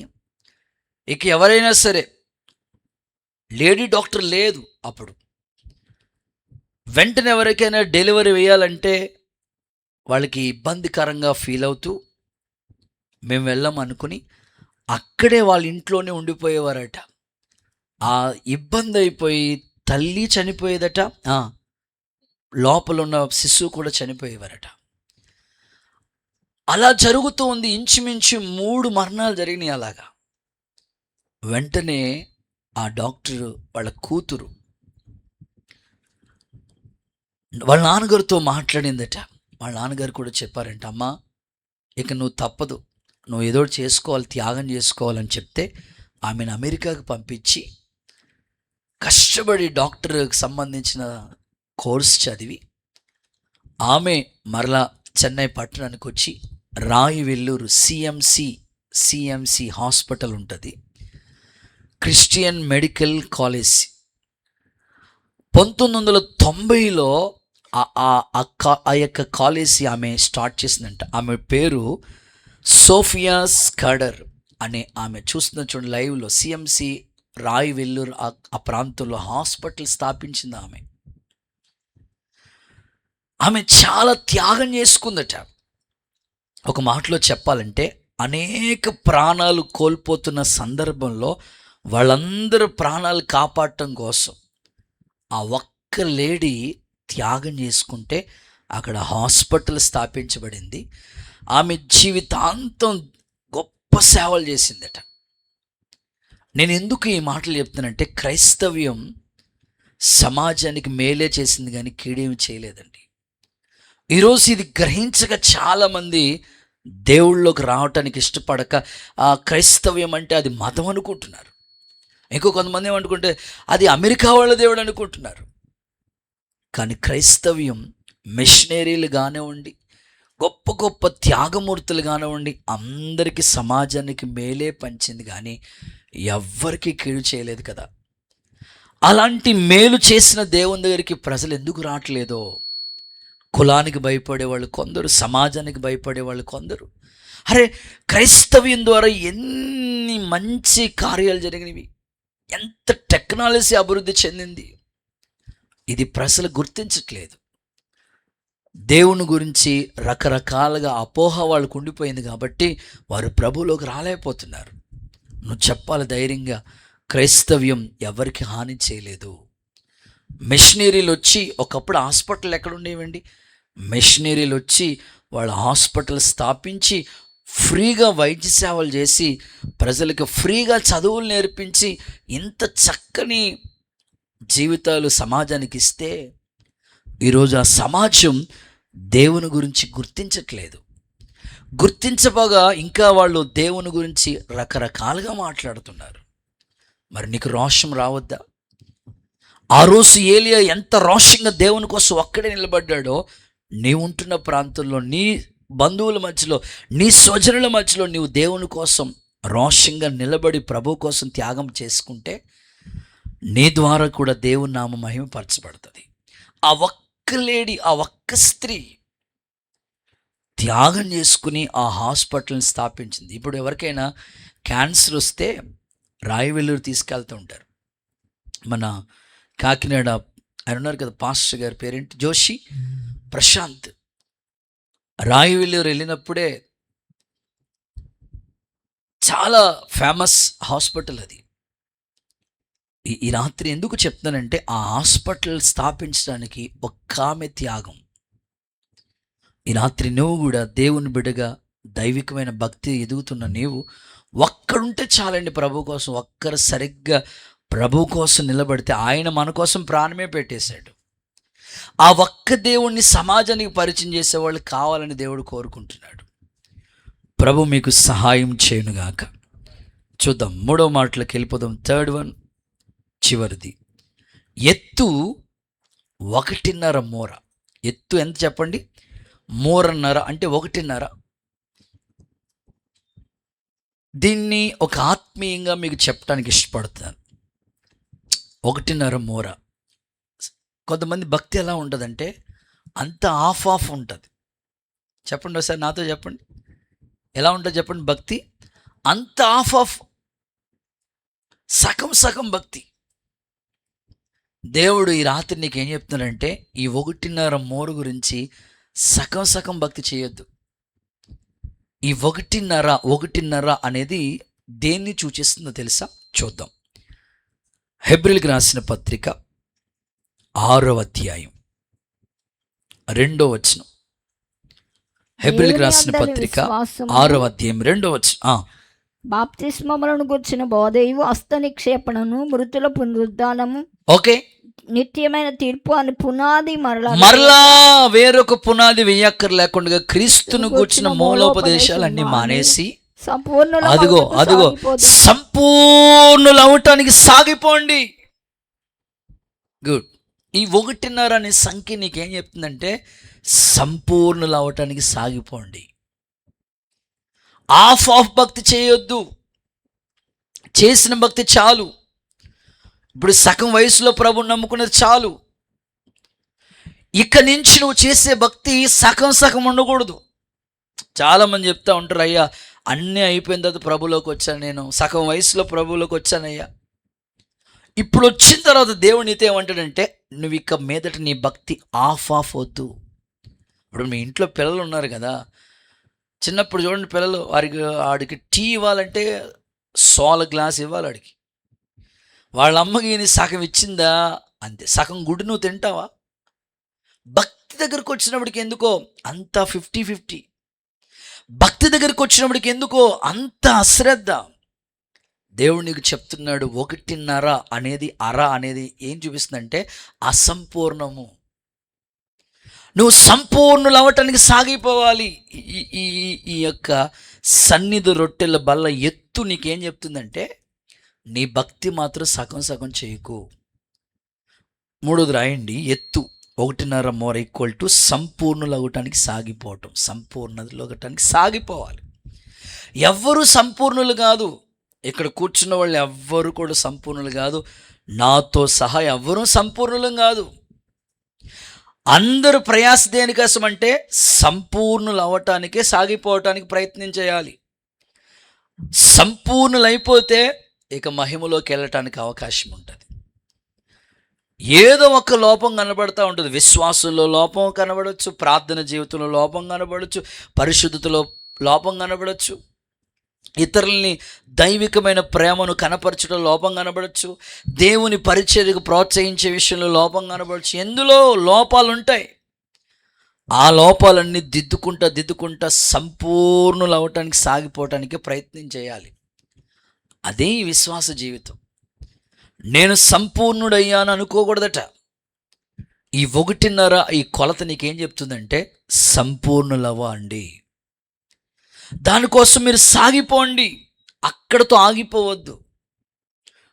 ఇక ఎవరైనా సరే లేడీ డాక్టర్ లేదు అప్పుడు. వెంటనే ఎవరికైనా డెలివరీ వేయాలంటే వాళ్ళకి ఇబ్బందికరంగా ఫీల్ అవుతూ మేము వెళ్ళామనుకుని అక్కడే వాళ్ళ ఇంట్లోనే ఉండిపోయేవారట. ఆ ఇబ్బంది అయిపోయి తల్లి చనిపోయేదట, లోపల ఉన్న శిశువు కూడా చనిపోయేవారట. అలా జరుగుతూ ఉంది. ఇంచుమించు 3 మరణాలు జరిగినాయి అలాగా. వెంటనే ఆ డాక్టర్ వాళ్ళ కూతురు వాళ్ళ నాన్నగారితో మాట్లాడిందట. వాళ్ళ నాన్నగారు కూడా చెప్పారంట, అమ్మా ఇక నువ్వు తప్పదు, నువ్వు ఏదో చేసుకోవాలి, త్యాగం చేసుకోవాలని చెప్తే ఆమెను అమెరికాకు పంపించి కష్టపడి డాక్టర్కి సంబంధించిన కోర్స్ చదివి ఆమె మరలా చెన్నై పట్టణానికి వచ్చి రాయి వెల్లూరు సిఎంసి హాస్పిటల్ ఉంటుంది, క్రిస్టియన్ మెడికల్ కాలేజ్. 1990లో ఆ యొక్క కాలేజీ ఆమె స్టార్ట్ చేసిందంట. ఆమె పేరు సోఫియా స్కడర్ అనే ఆమె. చూస్తున్న చూడండి లైవ్లో, సిఎంసి రాయి వెల్లూరు ఆ ప్రాంతంలో హాస్పిటల్ స్థాపించింది ఆమె. ఆమె చాలా త్యాగం చేసుకుందట. ఒక మాటలో చెప్పాలంటే అనేక ప్రాణాలు కోల్పోతున్న సందర్భంలో వాళ్ళందరూ ప్రాణాలు కాపాడటం కోసం ఆ ఒక్క లేడీ త్యాగం చేసుకుంటే అక్కడ హాస్పిటల్ స్థాపించబడింది. ఆమె జీవితాంతం గొప్ప సేవలు చేసిందట. నేను ఎందుకు ఈ మాటలు చెప్తానంటే, క్రైస్తవ్యం సమాజానికి మేలే చేసింది కానీ కీడేమి చేయలేదండి. ఈరోజు ఇది గ్రహించక చాలామంది దేవుళ్ళలోకి రావటానికి ఇష్టపడక క్రైస్తవ్యం అంటే అది మతం అనుకుంటున్నారు. ఇంకో కొంతమంది ఏమనుకుంటే అది అమెరికా వాళ్ళ దేవుడు అనుకుంటున్నారు. కానీ క్రైస్తవ్యం మిషనరీలు కానివ్వండి, గొప్ప గొప్ప త్యాగమూర్తులు కానివ్వండి, అందరికీ సమాజానికి మేలే పంచింది కానీ ఎవ్వరికీ కీడు చేయలేదు కదా. అలాంటి మేలు చేసిన దేవుని దగ్గరికి ప్రజలు ఎందుకు రావట్లేదో, కులానికి భయపడేవాళ్ళు కొందరు, సమాజానికి భయపడేవాళ్ళు కొందరు. అరే, క్రైస్తవ్యం ద్వారా ఎన్ని మంచి కార్యాలు జరిగినవి, ఎంత టెక్నాలజీ అభివృద్ధి చెందింది, ఇది ప్రజలు గుర్తించట్లేదు. దేవుని గురించి రకరకాలుగా అపోహ వాళ్ళకు ఉండిపోయింది కాబట్టి వారు ప్రభువులోకి రాలేకపోతున్నారు. నువ్వు చెప్పాలి ధైర్యంగా, క్రైస్తవ్యం ఎవరికి హాని చేయలేదు. మిషనరీలు వచ్చి, ఒకప్పుడు హాస్పిటల్ ఎక్కడ ఉండేవండి, మిషనరీలు వచ్చి వాళ్ళ హాస్పిటల్ స్థాపించి ఫ్రీగా వైద్య సేవలు చేసి ప్రజలకు ఫ్రీగా చదువులు నేర్పించి ఇంత చక్కని జీవితాలు సమాజానికి ఇస్తే ఈరోజు ఆ సమాజం దేవుని గురించి గుర్తించట్లేదు. గుర్తించబోగా ఇంకా వాళ్ళు దేవుని గురించి రకరకాలుగా మాట్లాడుతున్నారు. మరి నీకు రోషం రావద్దా? ఆ రోజు ఏలియా ఎంత రోషంగా దేవుని కోసం ఒక్కడే నిలబడ్డాడో, నీ ఉంటున్న ప్రాంతంలో, నీ బంధువుల మధ్యలో, నీ స్వజనుల మధ్యలో నీవు దేవుని కోసం రోషంగా నిలబడి ప్రభు కోసం త్యాగం చేసుకుంటే నీ ద్వారా కూడా దేవుని నామ మహిమపరచబడుతుంది. ఆ ఒక్క లేడీ, ఆ ఒక్క స్త్రీ త్యాగం చేసుకుని ఆ హాస్పిటల్ని స్థాపించింది. ఇప్పుడు ఎవరికైనా క్యాన్సర్ వస్తే రాయి వెల్లూరు తీసుకెళ్తూ ఉంటారు. మన కాకినాడ ఆయన ఉన్నారు కదా, పాస్టర్ గారి పేరేంటి, జోషి ప్రశాంత్. రాయి వెల్లూరు వెళ్ళినప్పుడే చాలా ఫేమస్ హాస్పిటల్ అది. ఈ రాత్రి ఎందుకు చెప్తానంటే, ఆ హాస్పిటల్ స్థాపించడానికి ఒక్క ఆమె త్యాగం. ఈ రాత్రి నువ్వు కూడా దేవుని బిడ్డగా దైవికమైన భక్తి ఎదుగుతున్న నీవు ఒక్కడుంటే చాలండి ప్రభు కోసం. ఒక్కరు సరిగ్గా ప్రభు కోసం నిలబడితే ఆయన మన కోసం ప్రాణమే పెట్టేశాడు. ఆ ఒక్క దేవుణ్ణి సమాజానికి పరిచయం చేసేవాళ్ళు కావాలని దేవుడు కోరుకుంటున్నాడు. ప్రభు మీకు సహాయం చేయనుగాక. చూద్దాం, 3వ మాటలోకి వెళ్ళిపోదాం. 3rd one, చివరిది. ఎత్తు 1.5 మూర. ఎత్తు ఎంత చెప్పండి? 3.5 అంటే 1.5. దీన్ని ఒక ఆత్మీయంగా మీకు చెప్పడానికి ఇష్టపడుతున్నాను. 1.5 మూర. కొంతమంది భక్తి ఎలా ఉంటుందంటే అంత ఆఫ్ ఉంటుంది. చెప్పండి ఒకసారి నాతో చెప్పండి, ఎలా ఉంటుంది చెప్పండి భక్తి? అంత ఆఫ్ సగం భక్తి. దేవుడు ఈ రాత్రి నీకు ఏం చెప్తున్నాడంటే, ఈ 1.5 మూర గురించి సగం భక్తి చేయొద్దు. ఈ 1.5 అనేది దేన్ని సూచిస్తుందో తెలుసా? చూద్దాం. హెబ్రీయులకు రాసిన పత్రిక 6వ అధ్యాయం 2వ వచనం. హెబ్రీయులకు రాసిన పత్రిక 6వ అధ్యాయం 2వ వచనం.
బాప్తిస్మములను గుర్చిన బోధయు, హస్త నిక్షేపణను, మృతుల పునరుద్ధానము,
ఓకే,
నిత్యమైన తీర్పు అని పునాది
మరలా వేరొక పునాది వేయక్కర్ లేకుండా క్రీస్తును గూర్చిన మూలోపదేశాలన్నీ మానేసి అదిగో సంపూర్ణులు అవటానికి సాగిపోండి. గుడ్. ఈ 1.5 అనే సంఖ్య నీకేం చెప్తుందంటే సంపూర్ణులు అవటానికి సాగిపోండి. ఆఫ్ భక్తి చేయొద్దు, చేసిన భక్తి చాలు. ఇప్పుడు సగం వయసులో ప్రభుని నమ్ముకున్నది చాలు. ఇక నుంచి నువ్వు చేసే భక్తి సగం ఉండకూడదు. చాలామంది చెప్తా ఉంటారు, అయ్యా అన్నీ అయిపోయిన తర్వాత ప్రభులోకి వచ్చాను, నేను సగం వయసులో ప్రభులోకి వచ్చానయ్యా. ఇప్పుడు వచ్చిన తర్వాత దేవుడు నీతో ఏమంటాడంటే, నువ్వు ఇక మీదట నీ భక్తి ఆఫ్ వద్దు. ఇప్పుడు మీ ఇంట్లో పిల్లలు ఉన్నారు కదా, చిన్నప్పుడు చూడండి పిల్లలు, ఆడికి టీ ఇవ్వాలంటే సోల గ్లాస్ ఇవ్వాలి ఆడికి. వాళ్ళ అమ్మకి నీ సగం ఇచ్చిందా అంతే, సగం గుడ్డు నువ్వు తింటావా? భక్తి దగ్గరకు వచ్చినప్పటికి ఎందుకో అంత 50-50. భక్తి దగ్గరికి వచ్చినప్పటికి ఎందుకో అంత అశ్రద్ధ. దేవుడు నీకు చెప్తున్నాడు, 1.5 అనేది అర అనేది ఏం చూపిస్తుందంటే అసంపూర్ణము. నువ్వు సంపూర్ణులు అవ్వటానికి సాగిపోవాలి. ఈ యొక్క సన్నిధి రొట్టెల బల్ల ఎత్తు నీకేం చెప్తుందంటే, నీ భక్తి మాత్రం సగం చేయకు. 3వది రాయండి, ఎత్తు 1.5 మోర్ ఈక్వల్ టు సంపూర్ణులు అవ్వటానికి సాగిపోవటం. సంపూర్ణతలు అవ్వటానికి సాగిపోవాలి. ఎవ్వరూ సంపూర్ణులు కాదు, ఇక్కడ కూర్చున్న వాళ్ళు ఎవ్వరు కూడా సంపూర్ణులు కాదు, నాతో సహా ఎవ్వరూ సంపూర్ణులం కాదు. అందరూ ప్రయాస దేనికోసం అంటే సంపూర్ణులు అవ్వటానికే సాగిపోవటానికి ప్రయత్నం చేయాలి. సంపూర్ణులైపోతే ఇక మహిమలోకి వెళ్ళటానికి అవకాశం ఉంటుంది. ఏదో ఒక లోపం కనబడుతూ ఉంటుంది. విశ్వాసంలో లోపం కనబడవచ్చు, ప్రార్థన జీవితంలో లోపం కనబడవచ్చు, పరిశుద్ధతలో లోపం కనబడవచ్చు, ఇతరుల్ని దైవికమైన ప్రేమను కనపరచడం లోపం కనబడవచ్చు, దేవుని పరిచర్యకు ప్రోత్సహించే విషయంలో లోపం కనబడవచ్చు. ఎందులో లోపాలు ఉంటాయి. ఆ లోపాలన్నీ దిద్దుకుంటా సంపూర్ణులు అవ్వటానికి సాగిపోవటానికి ప్రయత్నం చేయాలి. అదే ఈ విశ్వాస జీవితం. నేను సంపూర్ణుడయ్యాను అనుకోకూడదట. ఈ 1.5 ఈ కొలత నీకేం చెప్తుందంటే సంపూర్ణులవ్వండి. దానికోసం మీరు సాగిపోండి, అక్కడతో ఆగిపోవద్దు.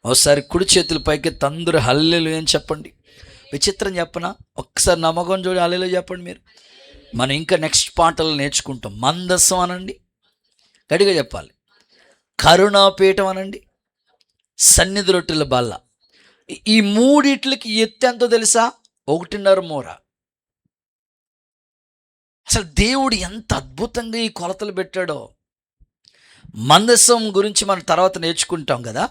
ఒకసారి కుడి చేతుల పైకి తందరు హల్లెలూయా అని చెప్పండి. విచిత్రం చెప్పనా, ఒక్కసారి నమ్మకం చూడి హల్లెలూయా చెప్పండి మీరు. మనం ఇంకా నెక్స్ట్ పాటలు నేర్చుకుంటాం. మందస్సం అనండి, గట్టిగా చెప్పాలి. కరుణాపీఠం అనండి, సన్నిధి రొట్టెల బల్ల. ఈ మూడిట్లకి ఎత్తు ఎంతో తెలుసా? 1.5 మోర. అసలు దేవుడు ఎంత అద్భుతంగా ఈ కొలతలు పెట్టాడో. మందసం గురించి మనం తర్వాత నేర్చుకుంటాం కదా.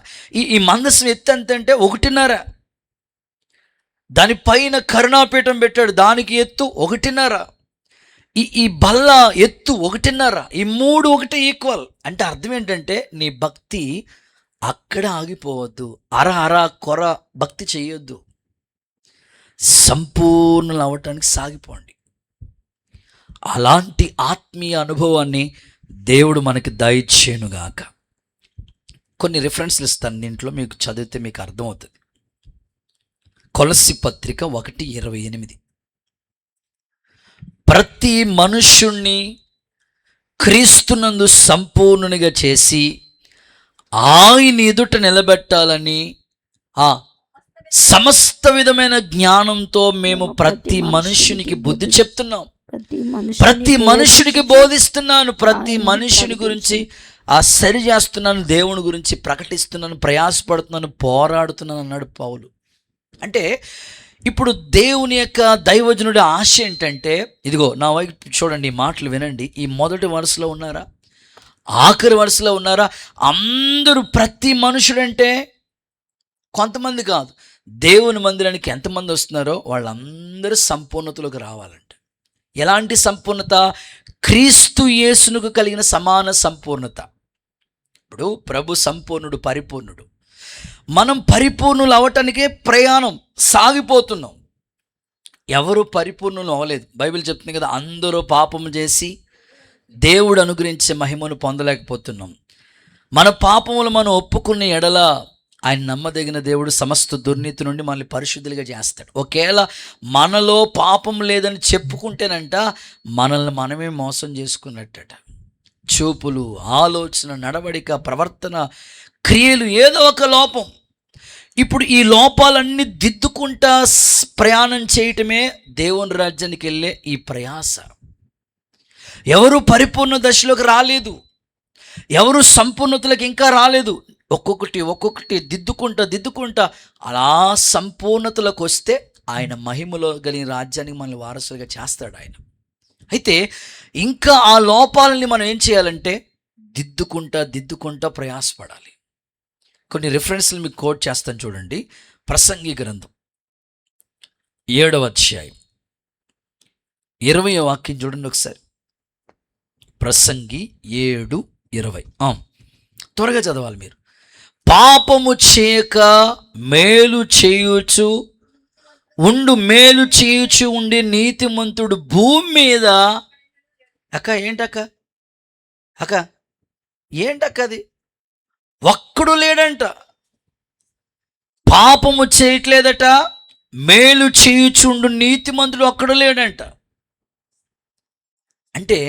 ఈ మందసం ఎత్తు ఎంత అంటే 1.5. దానిపైన కరుణాపీఠం పెట్టాడు, దానికి ఎత్తు 1.5. ఈ బల్ల ఎత్తు 1.5. ఈ 3 ఒకటే ఈక్వల్. అంటే అర్థం ఏంటంటే నీ భక్తి అక్కడ ఆగిపోవద్దు, అర కొర భక్తి చేయొద్దు, సంపూర్ణలు అవ్వటానికి సాగిపోండి. అలాంటి ఆత్మీయ అనుభవాన్ని దేవుడు మనకి దయచేయునుగాక. కొన్ని రిఫరెన్స్లు ఇస్తాను, దీంట్లో మీకు చదివితే మీకు అర్థమవుతుంది. కొలస్సీ పత్రిక 1:28. ప్రతి మనుష్యుణ్ణి క్రీస్తునందు సంపూర్ణునిగా చేసి ఆయన ఎదుట నిలబెట్టాలని సమస్త విధమైన జ్ఞానంతో మేము ప్రతి మనుష్యునికి బుద్ధి చెప్తున్నాం, ప్రతి మనుష్యునికి బోధిస్తున్నాను, ప్రతి మనుష్యుని గురించి సరి చేస్తున్నాను, దేవుని గురించి ప్రకటిస్తున్నాను, ప్రయాసపడుతున్నాను, పోరాడుతున్నాను అన్నాడు పౌలు. అంటే ఇప్పుడు దేవుని యొక్క దైవజనుడి ఆశ ఏంటంటే, ఇదిగో నా వైపు చూడండి, ఈ మాటలు వినండి. ఈ మొదటి వరుసలో ఉన్నారా, ఆఖరి వరుసలో ఉన్నారా? అందరూ, ప్రతి మనుషుడంటే కొంతమంది కాదు, దేవుని మందిరానికి ఎంతమంది వస్తున్నారో వాళ్ళందరూ సంపూర్ణతలోకి రావాలంట. ఎలాంటి సంపూర్ణత? క్రీస్తు యేసునకు కలిగిన సమాన సంపూర్ణత. ఇప్పుడు ప్రభు సంపూర్ణుడు, పరిపూర్ణుడు. మనం పరిపూర్ణులు అవటానికే ప్రయాణం సాగిపోతున్నాం. ఎవరు పరిపూర్ణులు అవ్వలేదు. బైబిల్ చెప్తుంది కదా, అందరూ పాపము చేసి దేవుడు అనుగ్రహించే మహిమను పొందలేకపోతున్నాం. మన పాపములు మనం ఒప్పుకున్న ఎడల ఆయన నమ్మదగిన దేవుడు సమస్త దుర్నీతి నుండి మనల్ని పరిశుద్ధులుగా చేస్తాడు. ఒకవేళ మనలో పాపం లేదని చెప్పుకుంటేనంట మనల్ని మనమే మోసం చేసుకున్నట్టట. చూపులు, ఆలోచన, నడవడిక, ప్రవర్తన, క్రియలు, ఏదో ఒక లోపం. ఇప్పుడు ఈ లోపాలన్నీ దిద్దుకుంటా ప్రయాణం చేయటమే దేవుని రాజ్యానికి వెళ్ళే ఈ ప్రయాస. ఎవరు పరిపూర్ణ దశలోకి రాలేదు, ఎవరు సంపూర్ణతలకు ఇంకా రాలేదు. ఒక్కొక్కటి దిద్దుకుంటా అలా సంపూర్ణతలకు వస్తే ఆయన మహిమలో కలిగిన రాజ్యానికి మనల్ని వారసులుగా చేస్తాడు ఆయన. అయితే ఇంకా ఆ లోపాలని మనం ఏం చేయాలంటే దిద్దుకుంటా ప్రయాసపడాలి. కొన్ని రిఫరెన్స్లు మీకు కోట్ చేస్తాను చూడండి. ప్రసంగి గ్రంథం 7వ అధ్యాయం 20వ వాక్యం చూడండి ఒకసారి. ప్రసంగి 7:20 త్వరగా చదవాలి మీరు. పాపము చేయక మేలు చేయుచు ఉండి నీతిమంతుడు భూమి మీద ఏంటక్క అది ఒక్కడు లేడంట. పాపము చేయట్లేదట, మేలు చేయుచుండు నీతిమంతుడు ఒక్కడు లేడంట. అంటే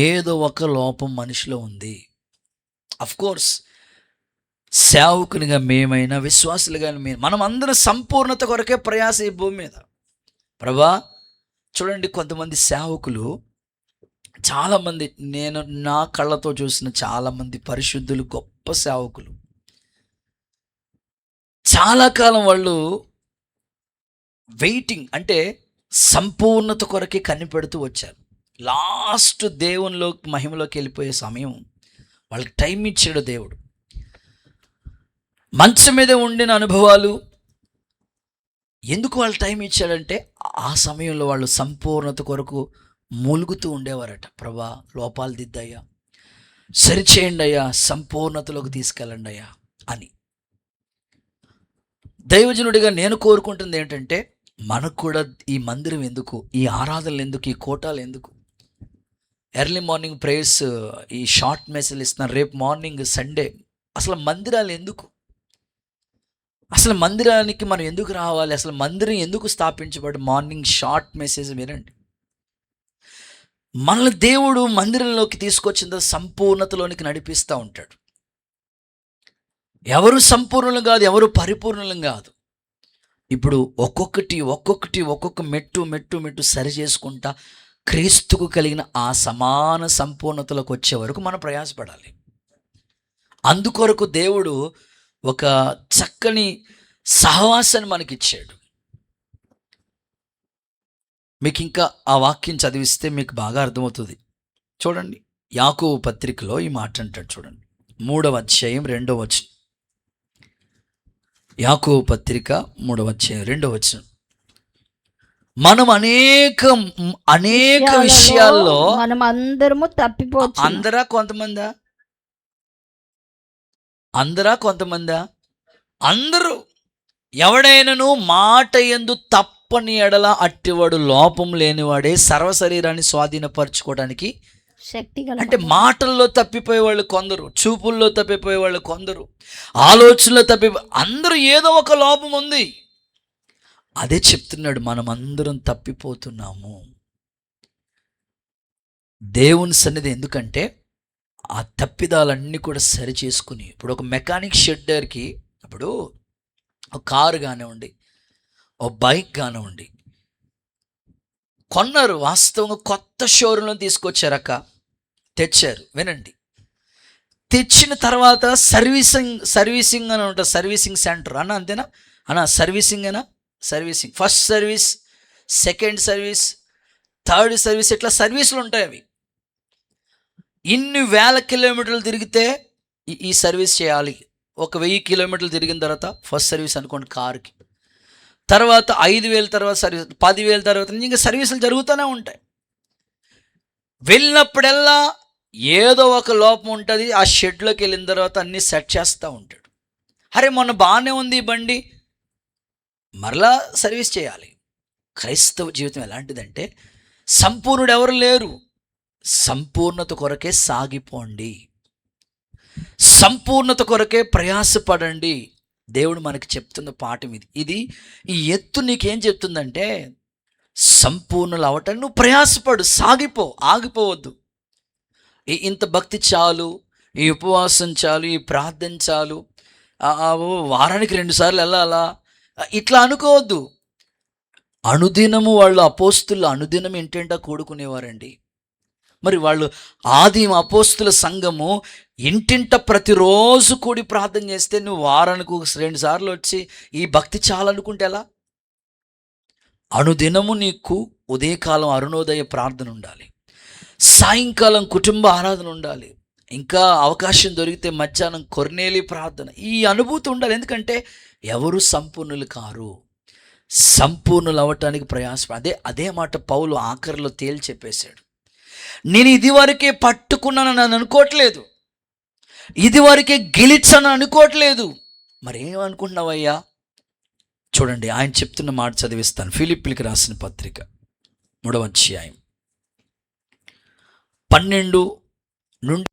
ఏదో ఒక లోపం మనిషిలో ఉంది. కోర్స్ సేవకునిగా మేమైనా విశ్వాసులుగా మనం అందరం సంపూర్ణత కొరకే ప్రయాస ఈ భూమి మీద. ప్రభా చూడండి, కొంతమంది సేవకులు, చాలామంది, నేను నా కళ్ళతో చూసిన చాలామంది పరిశుద్ధులు, గొప్ప సేవకులు, చాలా కాలం వాళ్ళు వెయిటింగ్, అంటే సంపూర్ణత కొరకే కనిపెడుతూ వచ్చారు. లాస్ట్ దేవునిలో మహిమలోకి వెళ్ళిపోయే సమయం వాళ్ళకి టైం ఇచ్చాడు దేవుడు. మంచం మీద ఉండిన అనుభవాలు, ఎందుకు వాళ్ళు టైం ఇచ్చాడంటే ఆ సమయంలో వాళ్ళు సంపూర్ణత కొరకు మూలుగుతూ ఉండేవారట. ప్రభా లోపాలు దిద్దయ్యా, సరిచేయండి అయ్యా, సంపూర్ణతలోకి తీసుకెళ్ళండి అయ్యా అని. దైవజనుడిగా నేను కోరుకుంటుంది ఏంటంటే, మనకు కూడా ఈ మందిరం ఎందుకు, ఈ ఆరాధనలు ఎందుకు, ఈ కోటాలు ఎందుకు? ఎర్లీ మార్నింగ్ ప్రేయర్స్, ఈ షార్ట్ మెసేజ్లు ఇస్తున్నారు. రేపు మార్నింగ్ సండే. అసలు మందిరాలు ఎందుకు? అసలు మందిరానికి మనం ఎందుకు రావాలి? అసలు మందిరం ఎందుకు స్థాపించబడి? మార్నింగ్ షార్ట్ మెసేజ్ వినండి. మనల్ని దేవుడు మందిరంలోకి తీసుకొచ్చిన సంపూర్ణతలోనికి నడిపిస్తూ ఉంటాడు. ఎవరు సంపూర్ణులు కాదు, ఎవరు పరిపూర్ణులు కాదు. ఇప్పుడు ఒక్కొక్క మెట్టు సరి చేసుకుంటా క్రీస్తుకు కలిగిన ఆ సమాన సంపూర్ణతలోకి వచ్చే వరకు మనం ప్రయాసపడాలి. అందుకొరకు దేవుడు ఒక చక్కని సహవాసాన్ని మనకిచ్చాడు. మీకు ఇంకా ఆ వాక్యం చదివిస్తే మీకు బాగా అర్థమవుతుంది. చూడండి, యాకోబు పత్రికలో ఈ మాట అంటాడు చూడండి, 3వ అధ్యాయం 2వ వచనం. యాకోబు పత్రిక 3వ అధ్యాయం 2వ వచనం. మనం అనేక విషయాల్లో
మనం అందరము తప్పిపోవచ్చు.
కొంతమందా? అందరూ. ఎవడైనను మాట యందు తప్పని ఎడల అట్టివాడు లోపం లేనివాడే సర్వశరీరాన్ని స్వాధీనపరచుకోవడానికి
శక్తి.
అంటే మాటల్లో తప్పిపోయే వాళ్ళు కొందరు, చూపుల్లో తప్పిపోయే వాళ్ళు కొందరు, ఆలోచనలో అందరూ ఏదో ఒక లోపం ఉంది. అదే చెప్తున్నాడు, మనం అందరం తప్పిపోతున్నాము. దేవుని సన్నిధి ఎందుకంటే ఆ తప్పిదాలన్నీ కూడా సరి చేసుకుని, ఇప్పుడు ఒక మెకానిక్ షెడ్ దగ్గరికి, ఇప్పుడు ఒక కారు కానివ్వండి, ఒక బైక్ కానివ్వండి, కొన్నారు. వాస్తవంగా కొత్త షోరూంలో తీసుకొచ్చారక్క, తెచ్చారు. వినండి, తెచ్చిన తర్వాత సర్వీసింగ్ అని ఉంటుంది. సర్వీసింగ్ సెంటర్ అంతేనా servicing first service, second service, third service, ఇట్లా సర్వీసులు ఉంటాయి. అవి ఇన్ని వేల కిలోమీటర్లు తిరిగితే ఈ సర్వీస్ చేయాలి. 1000 కిలోమీటర్లు తిరిగిన తర్వాత ఫస్ట్ సర్వీస్ అనుకోండి కారుకి, తర్వాత 5000 తర్వాత సర్వీస్, 10,000 తర్వాత ఇంకా సర్వీసులు జరుగుతూనే ఉంటాయి. వెళ్ళినప్పుడల్లా ఏదో ఒక లోపం ఉంటుంది. ఆ షెడ్లోకి వెళ్ళిన తర్వాత అన్నీ సెట్ చేస్తూ ఉంటాడు. అరే మొన్న బాగానే ఉంది ఈ బండి, మరలా సర్వీస్ చేయాలి. క్రైస్తవ జీవితం ఎలాంటిదంటే, సంపూర్ణుడు ఎవరు లేరు, సంపూర్ణత కొరకే సాగిపోండి, సంపూర్ణత కొరకే ప్రయాసపడండి. దేవుడు మనకి చెప్తున్న పాఠం ఇది. ఈ ఎత్తు నీకేం చెప్తుందంటే, సంపూర్ణులు అవటానికి నువ్వు ప్రయాసపడు, సాగిపో, ఆగిపోవద్దు. ఇంత భక్తి చాలు, ఈ ఉపవాసం చాలు, ఈ ప్రార్థన చాలు, వారానికి 2 సార్లు వెళ్ళాలా, ఇట్లా అనుకోవద్దు. అనుదినము వాళ్ళు అపోస్తులు అనుదినం ఇంటింటా కూడుకునేవారండి. మరి వాళ్ళు ఆది అపోస్తుల సంఘము ఇంటింట ప్రతిరోజు కూడి ప్రార్థన చేస్తే నువ్వు వారానికి 2 సార్లు వచ్చి ఈ భక్తి చాలనుకుంటే ఎలా? అనుదినము నీకు ఉదయకాలం అరుణోదయ ప్రార్థన ఉండాలి, సాయంకాలం కుటుంబ ఆరాధన ఉండాలి, ఇంకా అవకాశం దొరికితే మధ్యాహ్నం కొర్నేలి ప్రార్థన. ఈ అనుభూతి ఉండాలి. ఎందుకంటే ఎవరు సంపూర్ణులు కారు, సంపూర్ణులు అవ్వటానికి అదే మాట పౌలు ఆఖరిలో తేల్చి చెప్పేశాడు. నేను ఇదివరకే పట్టుకున్నానని అనుకోవట్లేదు, ఇదివరకే గెలిచాను అనుకోవట్లేదు. మరేమనుకుంటున్నావయ్యా? చూడండి, ఆయన చెప్తున్న మాట చదివిస్తాను. ఫిలిప్పీలకు రాసిన పత్రిక 3వ అధ్యాయం 12 నుండి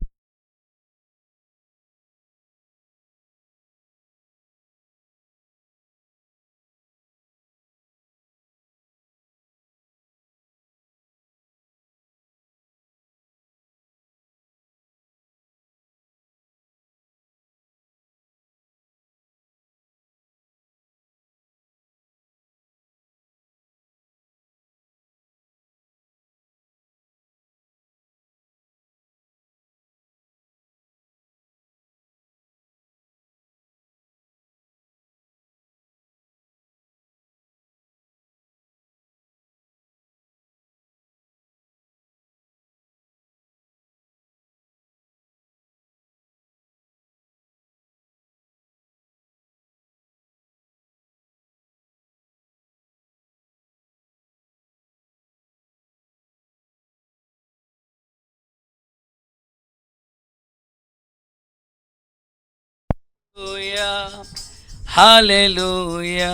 హల్లెలూయా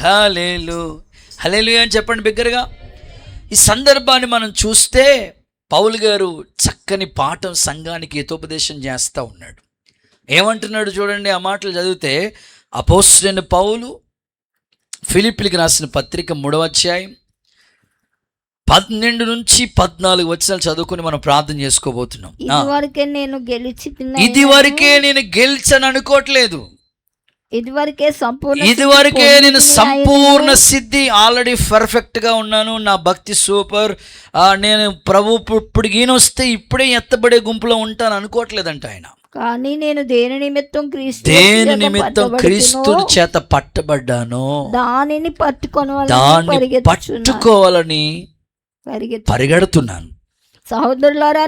హల్లెలూయా అని చెప్పండి బిగ్గరగా. ఈ సందర్భాన్ని మనం చూస్తే పౌలు గారు చక్కని పాఠం సంఘానికి హితోపదేశం చేస్తూ ఉన్నాడు. ఏమంటున్నాడు చూడండి, ఆ మాటలు చదివితే అపోస్తలుడైన పౌలు ఫిలిప్పీలకు రాసిన పత్రిక 3వ అధ్యాయం 12 నుంచి 14 వచనాలు చదువుకుని మనం ప్రార్థన చేసుకోబోతున్నాం. ఇదివరకే నేను గెలిచాను అనుకోవట్లేదు, ఇదివరకే నేను సంపూర్ణ సిద్ధి ఆల్రెడీ పర్ఫెక్ట్ గా ఉన్నాను, నా భక్తి సూపర్, నేను ప్రభు ఇప్పుడు ఈయనొస్తే ఇప్పుడే ఎత్తబడే గుంపులో ఉంటాను అనుకోవట్లేదంట ఆయన.
కానీ నేను దేని నిమిత్తం
క్రీస్తు చేత పట్టబడ్డాను,
దానిని
పట్టుకోవాలని పరిగెడుతున్నాను.
సహోదరులారా,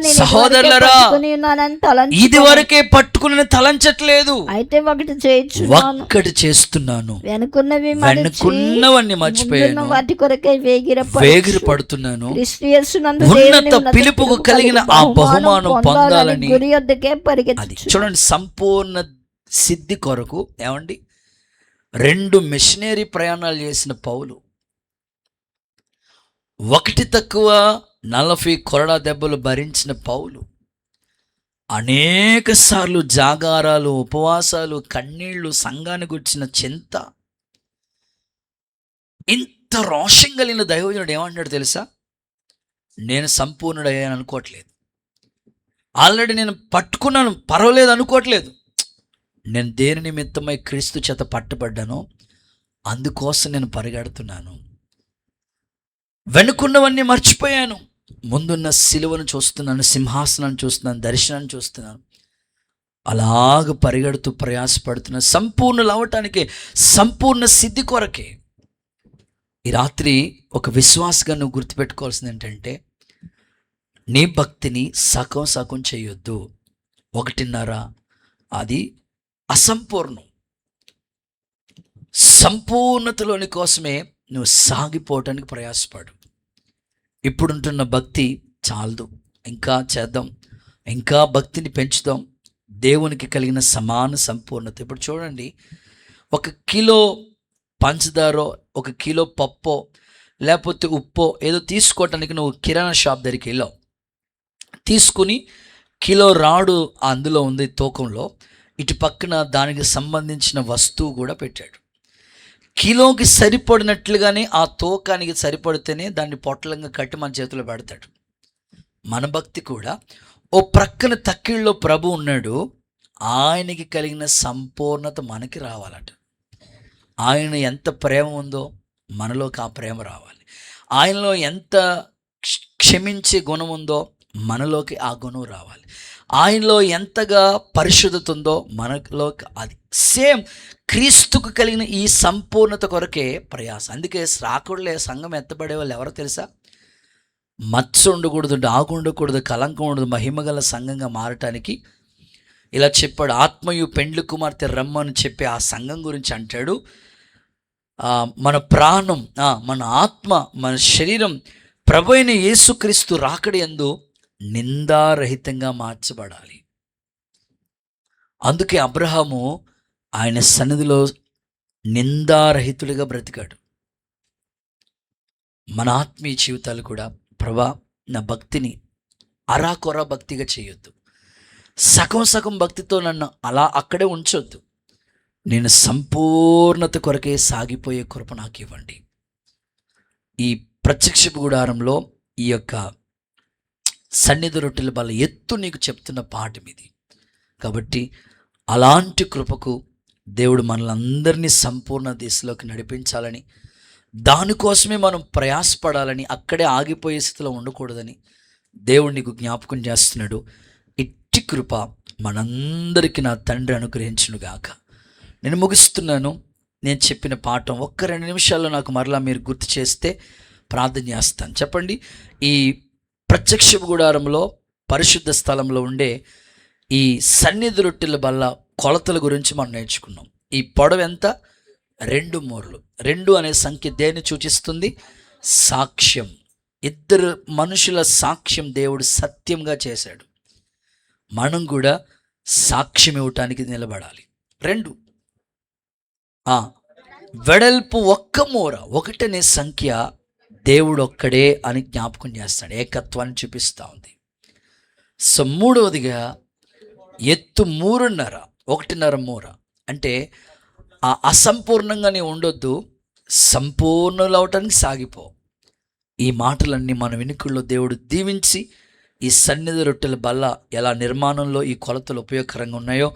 ఇది వరకే పట్టుకుని తలంచట్లేదు,
అయితే ఒకటి
చేస్తున్నాను,
వెనుకున్నవన్నీ
మర్చిపోయాను,
వాటి కొరకై
వేగిర పడుతున్నాను, ఉన్నత పిలుపుకు కలిగిన ఆ బహుమానం పొందాలని
గురి వద్దకే పరిగెత్తుచున్నాను.
చూడండి, సంపూర్ణ సిద్ధి కొరకు ఏమండి 2 మిషనరీ ప్రయాణాలు చేసిన పౌలు, 1 తక్కువ 40 కొరడా దెబ్బలు భరించిన పౌలు, అనేక సార్లు జాగారాలు, ఉపవాసాలు, కన్నీళ్లు, సంఘానికి వచ్చిన చింత, ఇంత రోషం కలిగిన దైవజనుడు ఏమంటాడు తెలుసా? నేను సంపూర్ణుడయ్యాను అనుకోవట్లేదు, ఆల్రెడీ నేను పట్టుకున్నాను పర్వాలేదు అనుకోవట్లేదు, నేను దేని నిమిత్తమై క్రీస్తు చేత పట్టబడ్డాను, అందుకోసం నేను పరిగెడుతున్నాను, వెనుకున్నవన్నీ మర్చిపోయాను, ముందున్న సిలువను చూస్తున్నాను, సింహాసనాన్ని చూస్తున్నాను, దర్శనాన్ని చూస్తున్నాను, అలాగ పరిగెడుతూ ప్రయాసపడుతున్నాను, సంపూర్ణులు అవటానికి, సంపూర్ణ సిద్ధి కొరకే. ఈ రాత్రి ఒక విశ్వాసగా నువ్వు గుర్తుపెట్టుకోవాల్సింది ఏంటంటే, నీ భక్తిని సగం చేయొద్దు. 1.5 అది అసంపూర్ణం. సంపూర్ణతలోని కోసమే నువ్వు సాగిపోవటానికి ప్రయాసపడు. ఇప్పుడుంటున్న భక్తి చాలదు, ఇంకా చేద్దాం, ఇంకా భక్తిని పెంచుదాం, దేవునికి కలిగిన సమాన సంపూర్ణత. ఇప్పుడు చూడండి, 1 కిలో పంచదారో 1 కిలో పప్పో లేకపోతే ఉప్పో ఏదో తీసుకోవటానికి నువ్వు కిరాణా షాప్ దగ్గరికి వెళ్ళావు, తీసుకుని కిలో రాడు అందులో ఉంది తూకంలో, ఇటు పక్కన దానికి సంబంధించిన వస్తువు కూడా పెట్టాడు. కిలోకి సరిపడినట్లుగానే ఆ తూకానికి సరిపడితేనే దాన్ని పొట్లంగా కట్టి మన చేతిలో పెడతాడు. మన భక్తి కూడా ఓ ప్రక్కన తక్కిళ్ళలో ప్రభు ఉన్నాడు, ఆయనకి కలిగిన సంపూర్ణత మనకి రావాలట. ఆయన ఎంత ప్రేమ ఉందో మనలోకి ఆ ప్రేమ రావాలి. ఆయనలో ఎంత క్షమించే గుణం ఉందో మనలోకి ఆ గుణం రావాలి. ఆయనలో ఎంతగా పరిశుద్ధత ఉందో మనలోకి అది సేమ్ క్రీస్తుకు కలిగిన ఈ సంపూర్ణత కొరకే ప్రయాస. అందుకే శ్రాకుడులే సంఘం ఎత్తబడే వాళ్ళు ఎవరో తెలుసా? మచ్చ ఉండకూడదు, డాగు ఉండకూడదు, కలంకం ఉండదు, మహిమగల సంఘంగా మారటానికి ఇలా చెప్పాడు. ఆత్మయు పెండ్లి కుమార్తె రమ్మని చెప్పి ఆ సంఘం గురించి అంటాడు. మన ప్రాణం, మన ఆత్మ, మన శరీరం ప్రభు అయిన యేసుక్రీస్తు రాకడ యందు నిందారహితంగా మార్చబడాలి. అందుకే అబ్రహాము ఆయన సన్నిధిలో నిందారహితుడిగా బ్రతికాడు. మన ఆత్మీయ జీవితాలు కూడా, ప్రభా నా భక్తిని అరాకొర భక్తిగా చేయొద్దు, సగం సగం భక్తితో నన్ను అలా అక్కడే ఉంచొద్దు, నేను సంపూర్ణత కొరకే సాగిపోయే కృప నాకు ఇవ్వండి. ఈ ప్రత్యక్షపు గుడారంలో ఈ యొక్క సన్నిధి రొట్టెల బల్ల ఎత్తు నీకు చెప్తున్న పాఠం ఇది. కాబట్టి అలాంటి కృపకు దేవుడు మనలందరినీ సంపూర్ణ దిశలోకి నడిపించాలని, దానికోసమే మనం ప్రయాసపడాలని, అక్కడే ఆగిపోయే స్థితిలో ఉండకూడదని దేవుడు నీకు జ్ఞాపకం చేస్తున్నాడు. ఇట్టి కృప మనందరికీ నా తండ్రి అనుగ్రహించునుగాక. నేను ముగిస్తున్నాను. నేను చెప్పిన పాఠం ఒక్క 2 నిమిషాల్లో నాకు మరలా మీరు గుర్తు చేస్తే ప్రార్థన చేస్తాను. చెప్పండి. ఈ ప్రత్యక్ష గుడారంలో పరిశుద్ధ స్థలంలో ఉండే ఈ సన్నిధి రొట్టెల బల్ల కొలతల గురించి మనం నేర్చుకున్నాం. ఈ పొడవు ఎంత? 2 మూరలు. 2 అనే సంఖ్య దేన్ని సూచిస్తుంది? సాక్ష్యం. 2 మనుషుల సాక్ష్యం దేవుడు సత్యంగా చేశాడు. మనం కూడా సాక్ష్యం ఇవ్వటానికి నిలబడాలి. 2 వెడల్పు 1 మూర. 1 అనే సంఖ్య దేవుడు ఒక్కడే అని జ్ఞాపకం చేస్తాడు, ఏకత్వాన్ని చూపిస్తూ ఉంది. సో 3వదిగా ఎత్తు 3.5, 1.5 మూర. అంటే ఆ అసంపూర్ణంగానే ఉండొద్దు, సంపూర్ణులు అవటానికి సాగిపో. ఈ మాటలన్నీ మన వెనుకల్లో దేవుడు దీవించి, ఈ సన్నిధి రొట్టెల బల్ల ఎలా నిర్మాణంలో ఈ కొలతలు ఉపయోగకరంగా ఉన్నాయో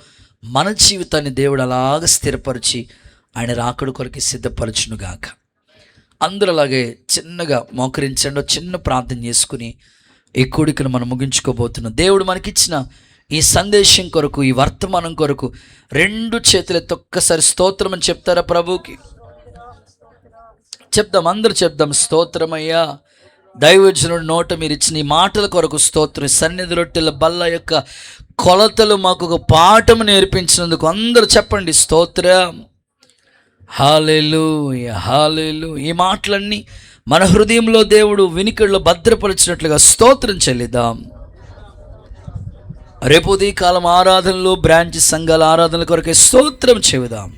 మన జీవితాన్ని దేవుడు అలాగ స్థిరపరిచి ఆయన రాకడ కొరకు సిద్ధపరచునుగాక. అందరూ అలాగే చిన్నగా మోకరించండి, చిన్న ప్రార్థన చేసుకుని ఈ కూడికను మనం ముగించుకోబోతున్నాం. దేవుడు మనకిచ్చిన ఈ సందేశం కొరకు, ఈ వర్తమానం కొరకు 2 చేతులెత్తి ఒక్కసారి స్తోత్రం అని చెప్తారా ప్రభువుకి? చెప్దాం, అందరూ చెప్దాం. స్తోత్రమయ్యా. దైవజనుడి నోట మీరు ఇచ్చిన ఈ మాటల కొరకు స్తోత్రం. సన్నిధి రొట్టెల బల్ల యొక్క కొలతలు మాకు ఒక పాఠం నేర్పించినందుకు అందరూ చెప్పండి స్తోత్రం. హల్లెలూయా, హల్లెలూయా. ఈ మాటలన్నీ మన హృదయంలో దేవుడు వినికిడిలో భద్రపరిచినట్లుగా స్తోత్రం చెల్లిద్దాం. రేపు ఉదయకాలం ఆరాధనలు, బ్రాంచ్ సంఘాల ఆరాధనల కొరకే స్తోత్రం చెబుదాం.